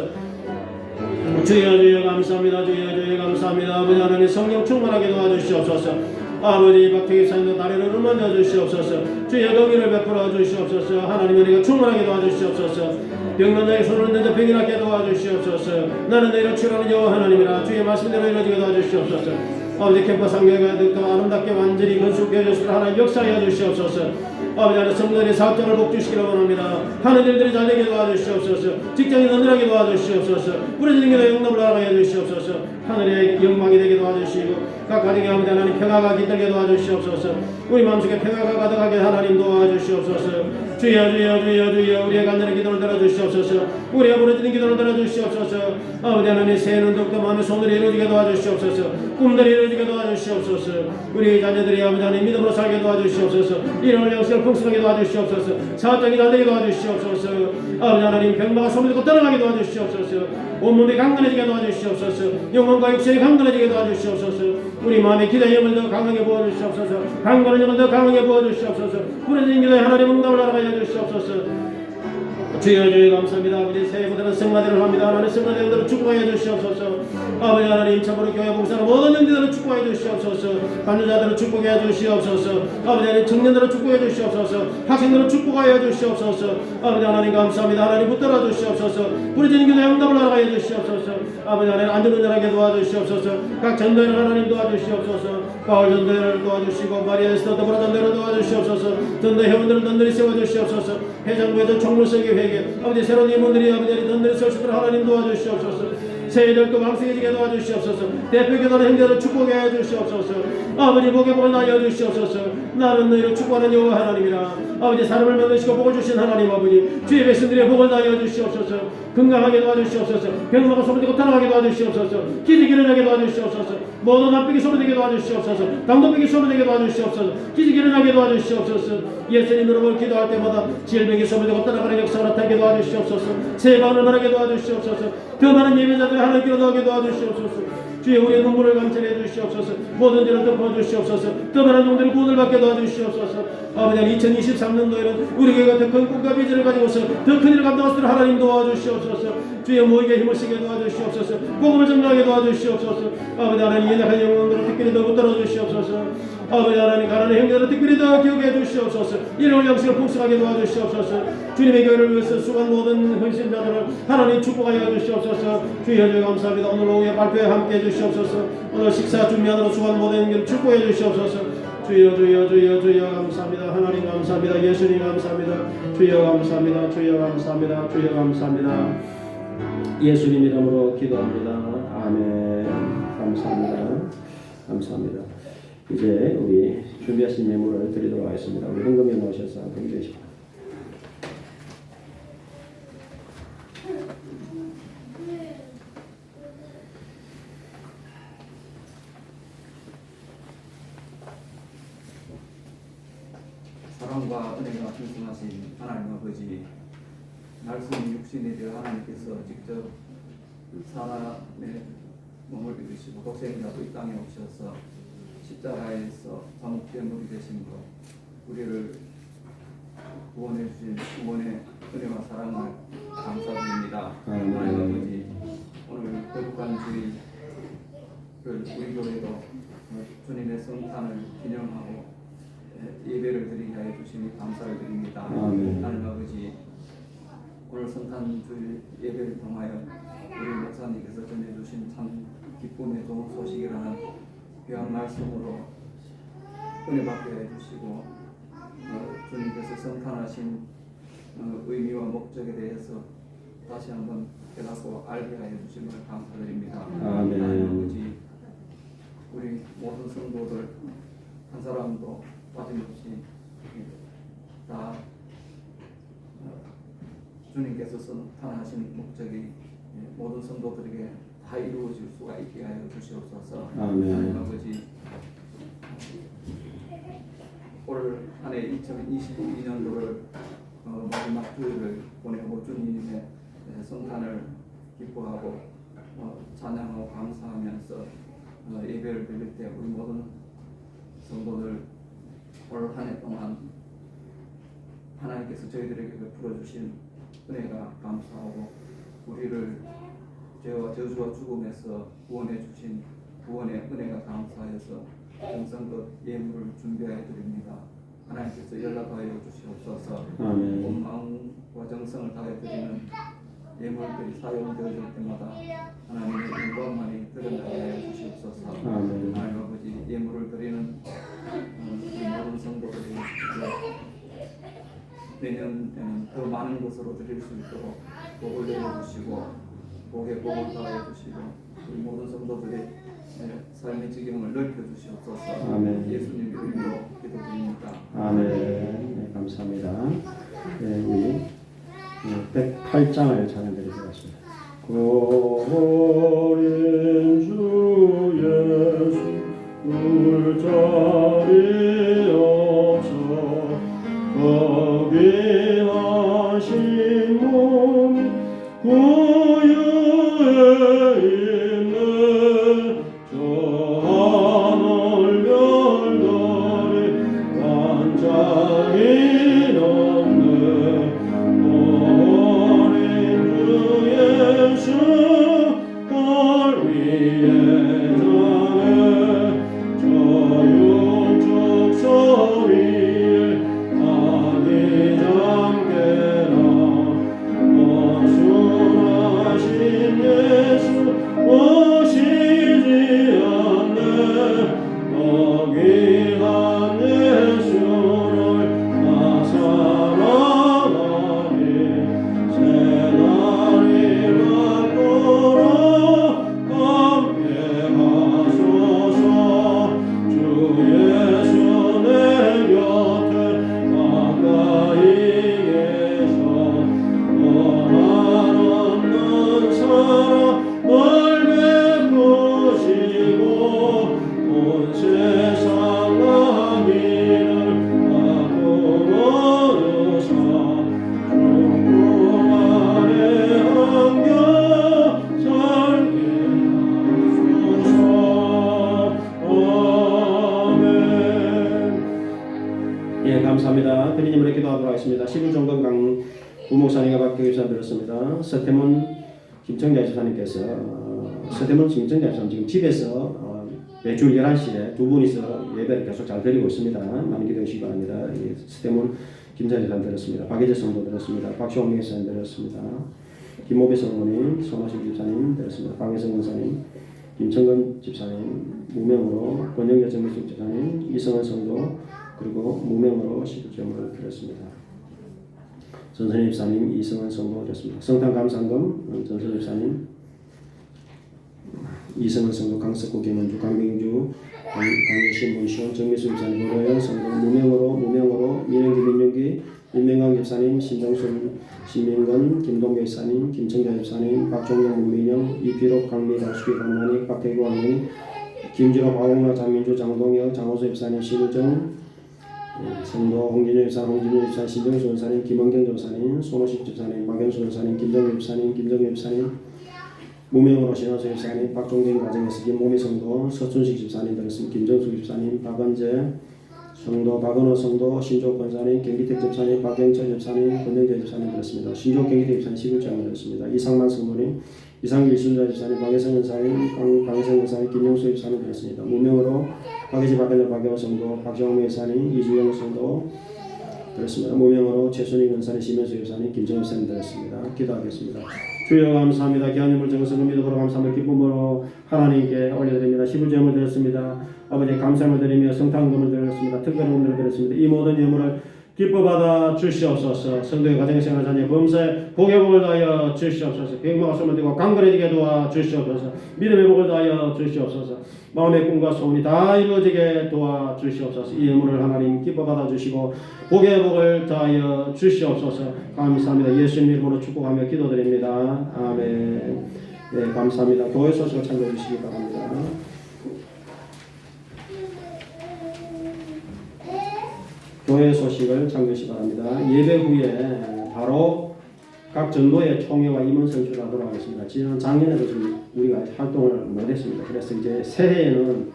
주여 감사합니다. 주여 감사합니다. 아버지 하나님 성령 충만하게 도와주시옵소서. 아버지 박태기 사님도 다리를 음만져 주시옵소서. 주여 경의를 베풀어 주시옵소서. 하나님 은혜가 충만하게 도와주시옵소서. 병난 자의 손을 내서 병이 낫게 도와주시옵소서. 나는 너희를 치료하는 여호와 하나님이라. 주의 말씀대로 이루어지게 도와주시옵소서. 아버지 캠퍼스 상경회가 더 아름답게 완전히 건축되어 주시고 하나님 역사하여 주시옵소서. 아버지 하나님 성도들의 사업장을 복주시기를 원합니다. 하는 일들이 잘 되게 도와주시옵소서. 직장이 든든하게 도와주시옵소서. 부러지는 길에 영접을 허락하여 주시옵소서. 하늘의 영광이 되게 도와주시고 각 가정에 아버지 하나님 평화가 깃들게 도와주시옵소서. 우리 마음속에 평화가 가득하게 하나님 도와주시옵소서. 주여 우리의 간절한 기도를 들어주시옵소서. 우리의 부르짖는 기도를 들어주시옵소서. 아버지 하나님 새해는 더욱더 마음의 손들이 이루어지게 도와주시옵소서. 꿈들이 이루어지게 도와주시옵소서. 우리 자녀들이 아버지 하나님 믿음으로 살게 도와주시옵소서. 이런 영성을 풍성하게 도와주시옵소서. 사업장이 잘되게 도와주시옵소서. 아버지 하나님 병마가 소문듣고 떠나가게 도와주시옵소서. 온몸이 강건해지게 도와주시옵소서. 영혼과 육신이 강건해지게 도와주시옵소서. 우리 마음의 기도의 영을 더 강하게 부어주시옵소서. 강건한 영을 더 강하게 부어주시옵소서. 부러진 기도에 하나님 응답을 하라고 주시옵소서. 주여 감사합니다. 아버지 새해부터는 성마대를 합니다. 하나님 성마대들을 축복하여 주시옵소서. 아버지 하나님 참으로 교회 봉사는 모든 영들을 축복하여 주시옵소서. 관여자들을 축복하여 주시옵소서. 아버지 하나님 청년들을 축복하여 주시옵소서. 학생들을 축복하여 주시옵소서. 아버지 하나님 감사합니다. 하나님 붙들어 주시옵소서. 부르짖는 기도에 응답을 하여 주시옵소서. 아버지 하나님 안전운전하게 도와주시옵소서. 각 전도회를 하나님 도와주시옵소서. 바울 전도회를 도와주시고 마리아 에스더 더불어 전도회를 도와주시옵소서. 전도 회원들을 든든히 세워주시옵소서. 회장부 회장 총무석의 회계 아버지 새로운 임원들이 아버지 든든히 설 수 있도록 하나님 도와주시옵소서. 새해들도 왕성해지게 도와주시옵소서. 대표교단의 행자를 축복해 주시옵소서. 아버지 복의 복을 나여 주시옵소서. 나는 너희를 축복하는 여호와 하나님이라. 아버지 사람을 만드시고 복을 주신 하나님 아버지 주의 백성들의 복을 나여 주시옵소서. 건강하게 도와주시옵소서. 병마가 소문되고 타락하게 도와주시옵소서. 기득이 일어나게 도와주시옵소서. 모든 납벽이 소문되게 도와주시옵소서. 당도벽이 소문되게 도와주시옵소서. 기득이 일어나게 도와주시옵소서. 예수님 이름으로 기도할 때마다 질병이 소문되고 떠나가는 역사가 나타나게 도와주시옵소서. 세방을 말하게 도와주시옵소서. 더 많은 예배자들을 하나님께로 나오게 도와주시옵소서. 주의 우리의 눈물을 감찰해 주시옵소서. 모든 죄를 덮어주시옵소서. 더 많은 종들이 구원을 받게 도와주시옵소서. 아버지 2023년도에는 우리 교회가 더 큰 꿈과 비전을 가지고서 더 큰 일을 감당할 수 있도록 하나님 도와주시옵소서. 주의 모이게 힘을 쓰게 도와주시옵소서. 복음을 전달하게 도와주시옵소서. 아버지 하나님 연약한 영혼들을 특별히 더 붙들어 주시옵소서. 아버지 하나님 가난한 형제들을 특별히 더 기억해 주시옵소서. 이런 영식을 풍성하게 도와주시옵소서. 주님의 교회를 위해서 수고한 모든 헌신자들을 하나님 축복하여 주시옵소서. 주여 감사합니다. 오늘 오후에 발표에 함께 해주시옵소서. 오늘 식사 준비하느라 수고한 모든 형제를 축복해 주시옵소서. 주여 감사합니다. 하나님 감사합니다. 예수님 감사합니다. 주여 감사합니다. 주여 감사합니다. 예수님 이름으로 기도합니다. 아멘. 감사합니다. 이제 우리 준비하신 예물을 드리도록 하겠습니다. 우리 헌금에 넣으셔서 드리십시오. 사랑과 은혜가 풍성하신 하나님 아버지, 말씀이 육신이 되어 하나님께서 직접 사람의 몸을 입으시고 독생자도 이 땅에 오셔서 십자가에서 zamuk제물이 되신 것, 우리를 구원해 주신 구원의 은혜와 사랑을 감사드립니다. 하나님 아버지, 오늘 거룩한 주일을 우리 교회도 주님의 성탄을 기념하고 예배를 드리게 하여 주시니 감사를 드립니다. 하나님 아버지, 오늘 성탄 주일 예배를 통하여 우리 목사님께서 전해주신 참 기쁨의 좋은 소식이라는 귀한 말씀으로 은혜 받게 해주시고 주님께서 성탄하신 의미와 목적에 대해서 다시 한번 깨닫고 알게 하여 주신 걸 감사드립니다. 아멘. 하나님 아버지, 우리 모든 성도들 한 사람도 빠짐없이 다 주님께서 성탄하신 목적이 모든 성도들에게 다 이루어질 수가 있게 하여 주시옵소서. 하나님 아버지, 올 한해 2022년도를 마지막 주일을 보내고 주님의 성탄을 기뻐하고 찬양하고 감사하면서 예배를 드릴 때 우리 모든 성도들 올 한 해 동안 하나님께서 저희들에게 베풀어 주신 은혜가 감사하고 우리를 죄와 저주와 죽음에서 구원해 주신 구원의 은혜가 감사하여서 정성껏 예물을 준비하여 드립니다. 하나님께서 연락하여 주시옵소서. 아멘. 온 마음과 정성을 다해 드리는 예물들이 사용되어질 때마다 하나님의 영광만이 드러나게 하여 주시옵소서. 아멘. 하나님 아버지, 예물을 드리는 우리 모든 성도들이 내년에는 더 많은 것으로 드릴 수 있도록 복을 내려주시고 복에 복을 더하여 주시고 우리 모든 성도들의 삶의 지경을 넓혀 주시옵소서. 아멘. 예수님 이름으로 기도드립니다. 아멘. 네, 감사합니다. 네, 우리 108장을 찬양드리도록 하겠습니다. 거린 주 예수 울 자리 없어 거기 하신 몸 구유에 있네 저 하늘 별들이 반짝이 넘네 어린 주 예수 걸 위에 자네 저 육적 소리에 아기 잠게나 원순하신 예수 오시지 않네 거기 한 예수를 나 사랑하니 새날이 맞도록 함께 하소서 주 예수 내 곁에 가까이 계셔 원한 없는 사랑 널 베푸시고 온 세상 악인을 다 끊어주사 죽음 아래 안겨 살게 하소서. 아멘. 예, 감사합니다. 드리님으로 기도하도록 하겠습니다. 11종건 강 부목사님과 박교육사 들었습니다. 서태문 김청자 집사님께서 서태문 김청자 집사님 지금 집에서 매주 11시에 두 분이서 예배를 계속 잘 드리고 있습니다. 많은 기도해 주시기 바랍니다. 예, 서태문 김청자 집사님 들었습니다. 박예재 성도 들었습니다. 박시홍 목사님 들었습니다. 김모배 성도님, 손호식 집사님 들었습니다. 박예성 목사님, 김청근 집사님, 무명으로 권영재 정미숙 집사님, 이성은 성도 그리고 무명으로 시국제물을 드렸습니다. 전선희 집사님, 이성은 성도 드렸습니다. 성탄 감상금 전선희 집사님, 이성은 성도, 강석구, 김원주, 강병주, 강예신, 문시원, 정미수 집사님, 고로영 성도, 무명으로 민영기, 민용기, 윤명강 집사님, 신정순, 신민건, 김동배 집사님, 김청자 집사님, 박종영, 문민영, 이피록, 강미, 달수기, 강만희, 박태구, 강민희, 김준호, 박홍라, 장민주, 장동혁, 장호수 집사님, 신우정 성도, 홍진영 집사님, 신정수 집사님, 김원경 집사님, 손호식 집사님, 박영수 집사님, 김정일 집사님, 김정일 집사님, 무명으로 신하수 집사님, 박종진 가정에서 김모미 성도, 서춘식 집사님 들었습니다. 김정수 집사님, 박은재 성도, 박은호 성도, 신조 권사님, 경기택 집사님, 박경철 집사님, 권영재 집사님 들었습니다. 신조 경기택 집사님 11장을 들었습니다. 이상만 성도님, 이상길 순자 집사님, 박예성 권사님, 강혜성 권사님, 김영수 집사님 들었습니다. 무명으로 박예지 박현재 박영호 성도, 박정미 집사님, 이주영 성도 들었습니다. 무명으로 최순희 권사님, 심현수 집사님, 김정일 집사님 들었습니다. 기도하겠습니다. 주여 감사합니다. 기하님을 정성을 믿음으로 감사함을 기쁨으로 하나님께 올려드립니다. 11제물 드렸습니다. 아버지 감사함을 드리며 성탄금을 드렸습니다. 특별한 은혜를 드렸습니다. 이 모든 예물을 기뻐 받아 주시옵소서. 성도의 가정 생활 자녀 범사에 복의 복을 다하여 주시옵소서. 병마가 소멸되고 강건해지게 도와 주시옵소서. 믿음의 복을 다하여 주시옵소서. 마음의 꿈과 소원이 다 이루어지게 도와 주시옵소서. 이 예물을 하나님 기뻐 받아 주시고 복의 복을 다하여 주시옵소서. 감사합니다. 예수님 이름으로 축복하며 기도드립니다. 아멘. 네, 감사합니다. 교회 소식을 참고해 주시기 바랍니다. 교회 소식을 참고하시기 바랍니다. 예배 후에 바로 각 전도의 총회와 임원 선출을 하도록 하겠습니다. 지난 작년에도 좀 우리가 활동을 못했습니다. 그래서 이제 새해에는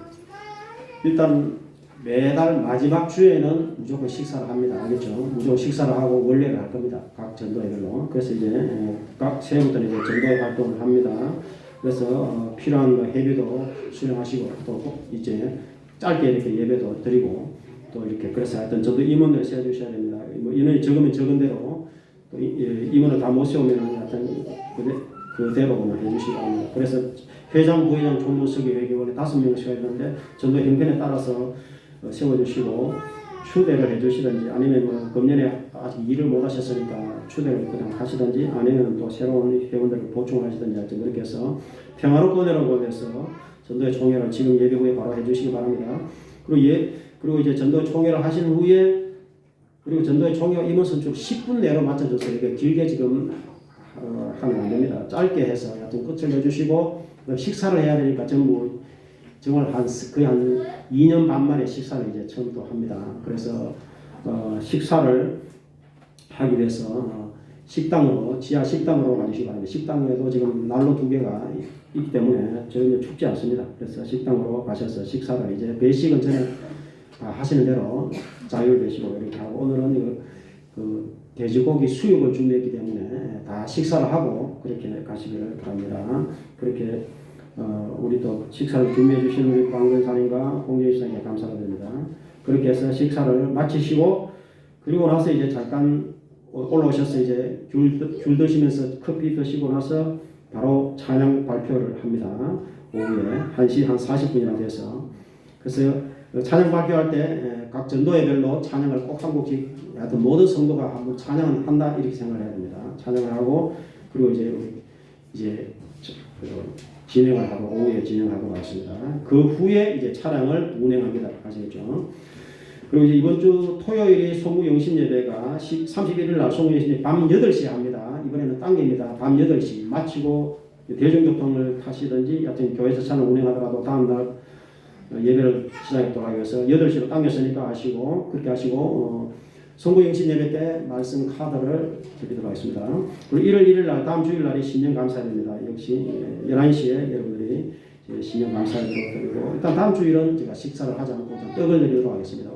일단 매달 마지막 주에는 무조건 식사를 합니다. 알겠죠? 무조건 식사를 하고 원래를 할 겁니다. 각 전도회별로. 그래서 이제 각 새해부터는 이제 전도회 활동을 합니다. 그래서 필요한 회비도 수령하시고 또 이제 짧게 이렇게 예배도 드리고 또 이렇게 그래서 하여튼 저도 임원을 세워주셔야 됩니다. 뭐 인원이 적으면 적은 대로 또 임원을 다 못 세우면 하여튼 그대로 해주시기 바랍니다. 그래서 회장, 부회장, 총무서기, 회계원에 5명씩 있는데 전도 형편에 따라서 세워주시고 추대를 해주시든지 아니면 뭐 금년에 아직 일을 못 하셨으니까 추대를 그냥 하시든지 아니면 또 새로운 회원들을 보충하시든지 하여튼 그렇게 해서 평화롭고 은혜로운 곳에서 전도의 총회를 지금 예배 후에 바로 해주시기 바랍니다. 그리고 이제 전도 총회를 하신 후에 그리고 전도의 총회와 임원 선출 10분 내로 맞춰줘서 이렇게 길게 지금 하면 안 됩니다. 짧게 해서 하여튼 끝을 내주시고 식사를 해야 되니까 전부 정말 거의 한 2년 반 만에 식사를 이제 처음 또 합니다. 그래서 식사를 하기 위해서 식당으로 지하 식당으로 가주시기 바랍니다. 식당에도 지금 난로 2개가 있기 때문에 저희는 춥지 않습니다. 그래서 식당으로 가셔서 식사를 이제 배식은 전에 하시는 대로 자율 배식으로 이렇게 하고 오늘은 그 돼지고기 수육을 준비했기 때문에 다 식사를 하고 그렇게 가시기를 바랍니다. 그렇게 우리 또 식사를 준비해 주신 우리 광근사님과 홍재희사님께 감사드립니다. 그렇게 해서 식사를 마치시고 그리고 나서 이제 잠깐 올라오셔서 이제 줄 드시면서 커피 드시고 나서 바로 찬양 발표를 합니다. 오후에 1시 한 40분이나 돼서 그래서 찬양 발표할 때 각 전도회별로 찬양을 꼭 한 곡씩 하여튼 모든 성도가 한번 찬양을 한다 이렇게 생각을 해야 됩니다. 찬양을 하고 그리고 이제 진행을 하고 오후에 진행하고 있습니다. 그 후에 이제 찬양을 운행합니다. 아시겠죠? 그리고 이제 이번 주 토요일이 송구영신 예배가 31일 날 송구영신 예배 밤 8시에 합니다. 이번에는 당깁니다. 밤 8시 마치고 대중교통을 타시든지 하여튼 교회에서 찬양 운행하더라도 다음날 예배를 시작하도록 하기 위해서 8시로 당겼으니까 아시고 그렇게 하시고 송구영신 예배 때 말씀 카드를 드리도록 하겠습니다. 그리고 1월 1일 날 다음 주일 날이 신년 감사입니다. 역시 11시에 여러분들이 신년 감사를 드리고 일단 다음 주일은 제가 식사를 하지 않고 떡을 드리도록 하겠습니다.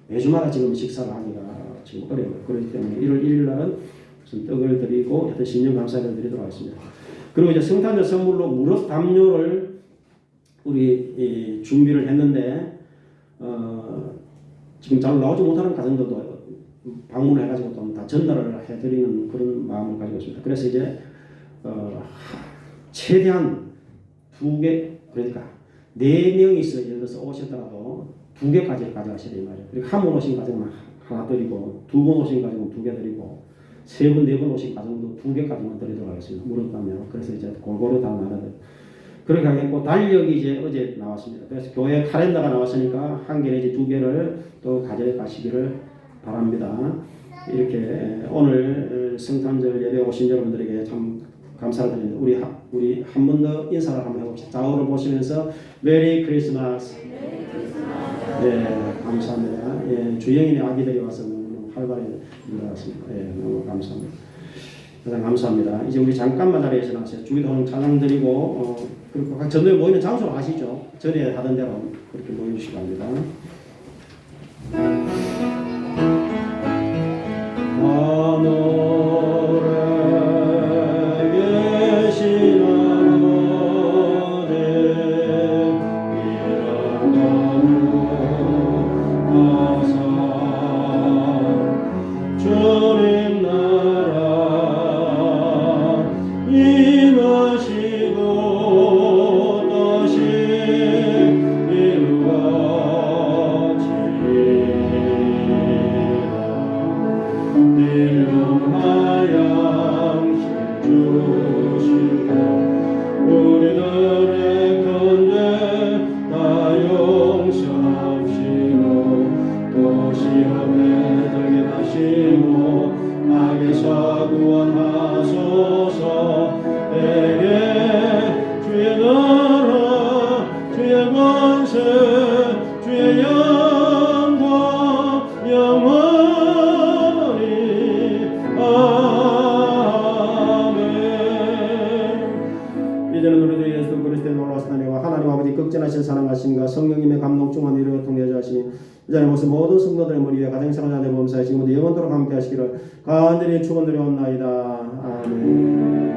매주마다 지금 식사를 하기가 지금 어려워요. 그렇기 때문에 1월 1일 날은 무슨 떡을 드리고 하여튼 신년 감사를 드리도록 하겠습니다. 그리고 이제 성탄절 선물로 무릎 담요를 우리 준비를 했는데 지금 잘 나오지 못하는 가정들도 방문해가지고 좀 다 전달을 해드리는 그런 마음을 가지고 있습니다. 그래서 이제 최대한 2개 그러니까 4명이서 예를 들어서 오셨더라도 2개까지 가져가셔야 돼요. 그리고 한 번 오신 가정은 하나 드리고 2번 오신 가정은 2개 드리고 3번, 4번 오신 가정도 2개까지만 드리도록 하겠습니다. 물었다면 그래서 이제 골고루 다 나눠요. 그렇게 하겠고 달력이 이제 어제 나왔습니다. 그래서 교회 카렌더가 나왔으니까 1개 내지 2개를 또 가져가시기를 바랍니다. 이렇게 오늘 성탄절 예배 오신 여러분들에게 참 감사를 드립니다. 우리 한 번 더 인사를 한번 해봅시다. 좌우를 보시면서 메리 크리스마스. 네, 감사합니다. 예, 주영인의 아기들이 와서 너무 활발히 일어났습니다. 예, 너무 감사합니다. 대단히 감사합니다. 이제 우리 잠깐만 자리에서 나와서 주기도는 찬양 드리고 그리고 각 전도에 모이는 장소를 아시죠? 전에 하던 대로 그렇게 모여주시기 바랍니다. 하늘에 계신 아버지 이름 거룩하사 주님 나라 임하시고 다시 이루어 이 자리에 모습 모든 성도들의 머리 위에 가정 사랑자들 범사에 지금부터 영원토록 함께 하시기를 간절히 축원드려옵나이다. 아멘.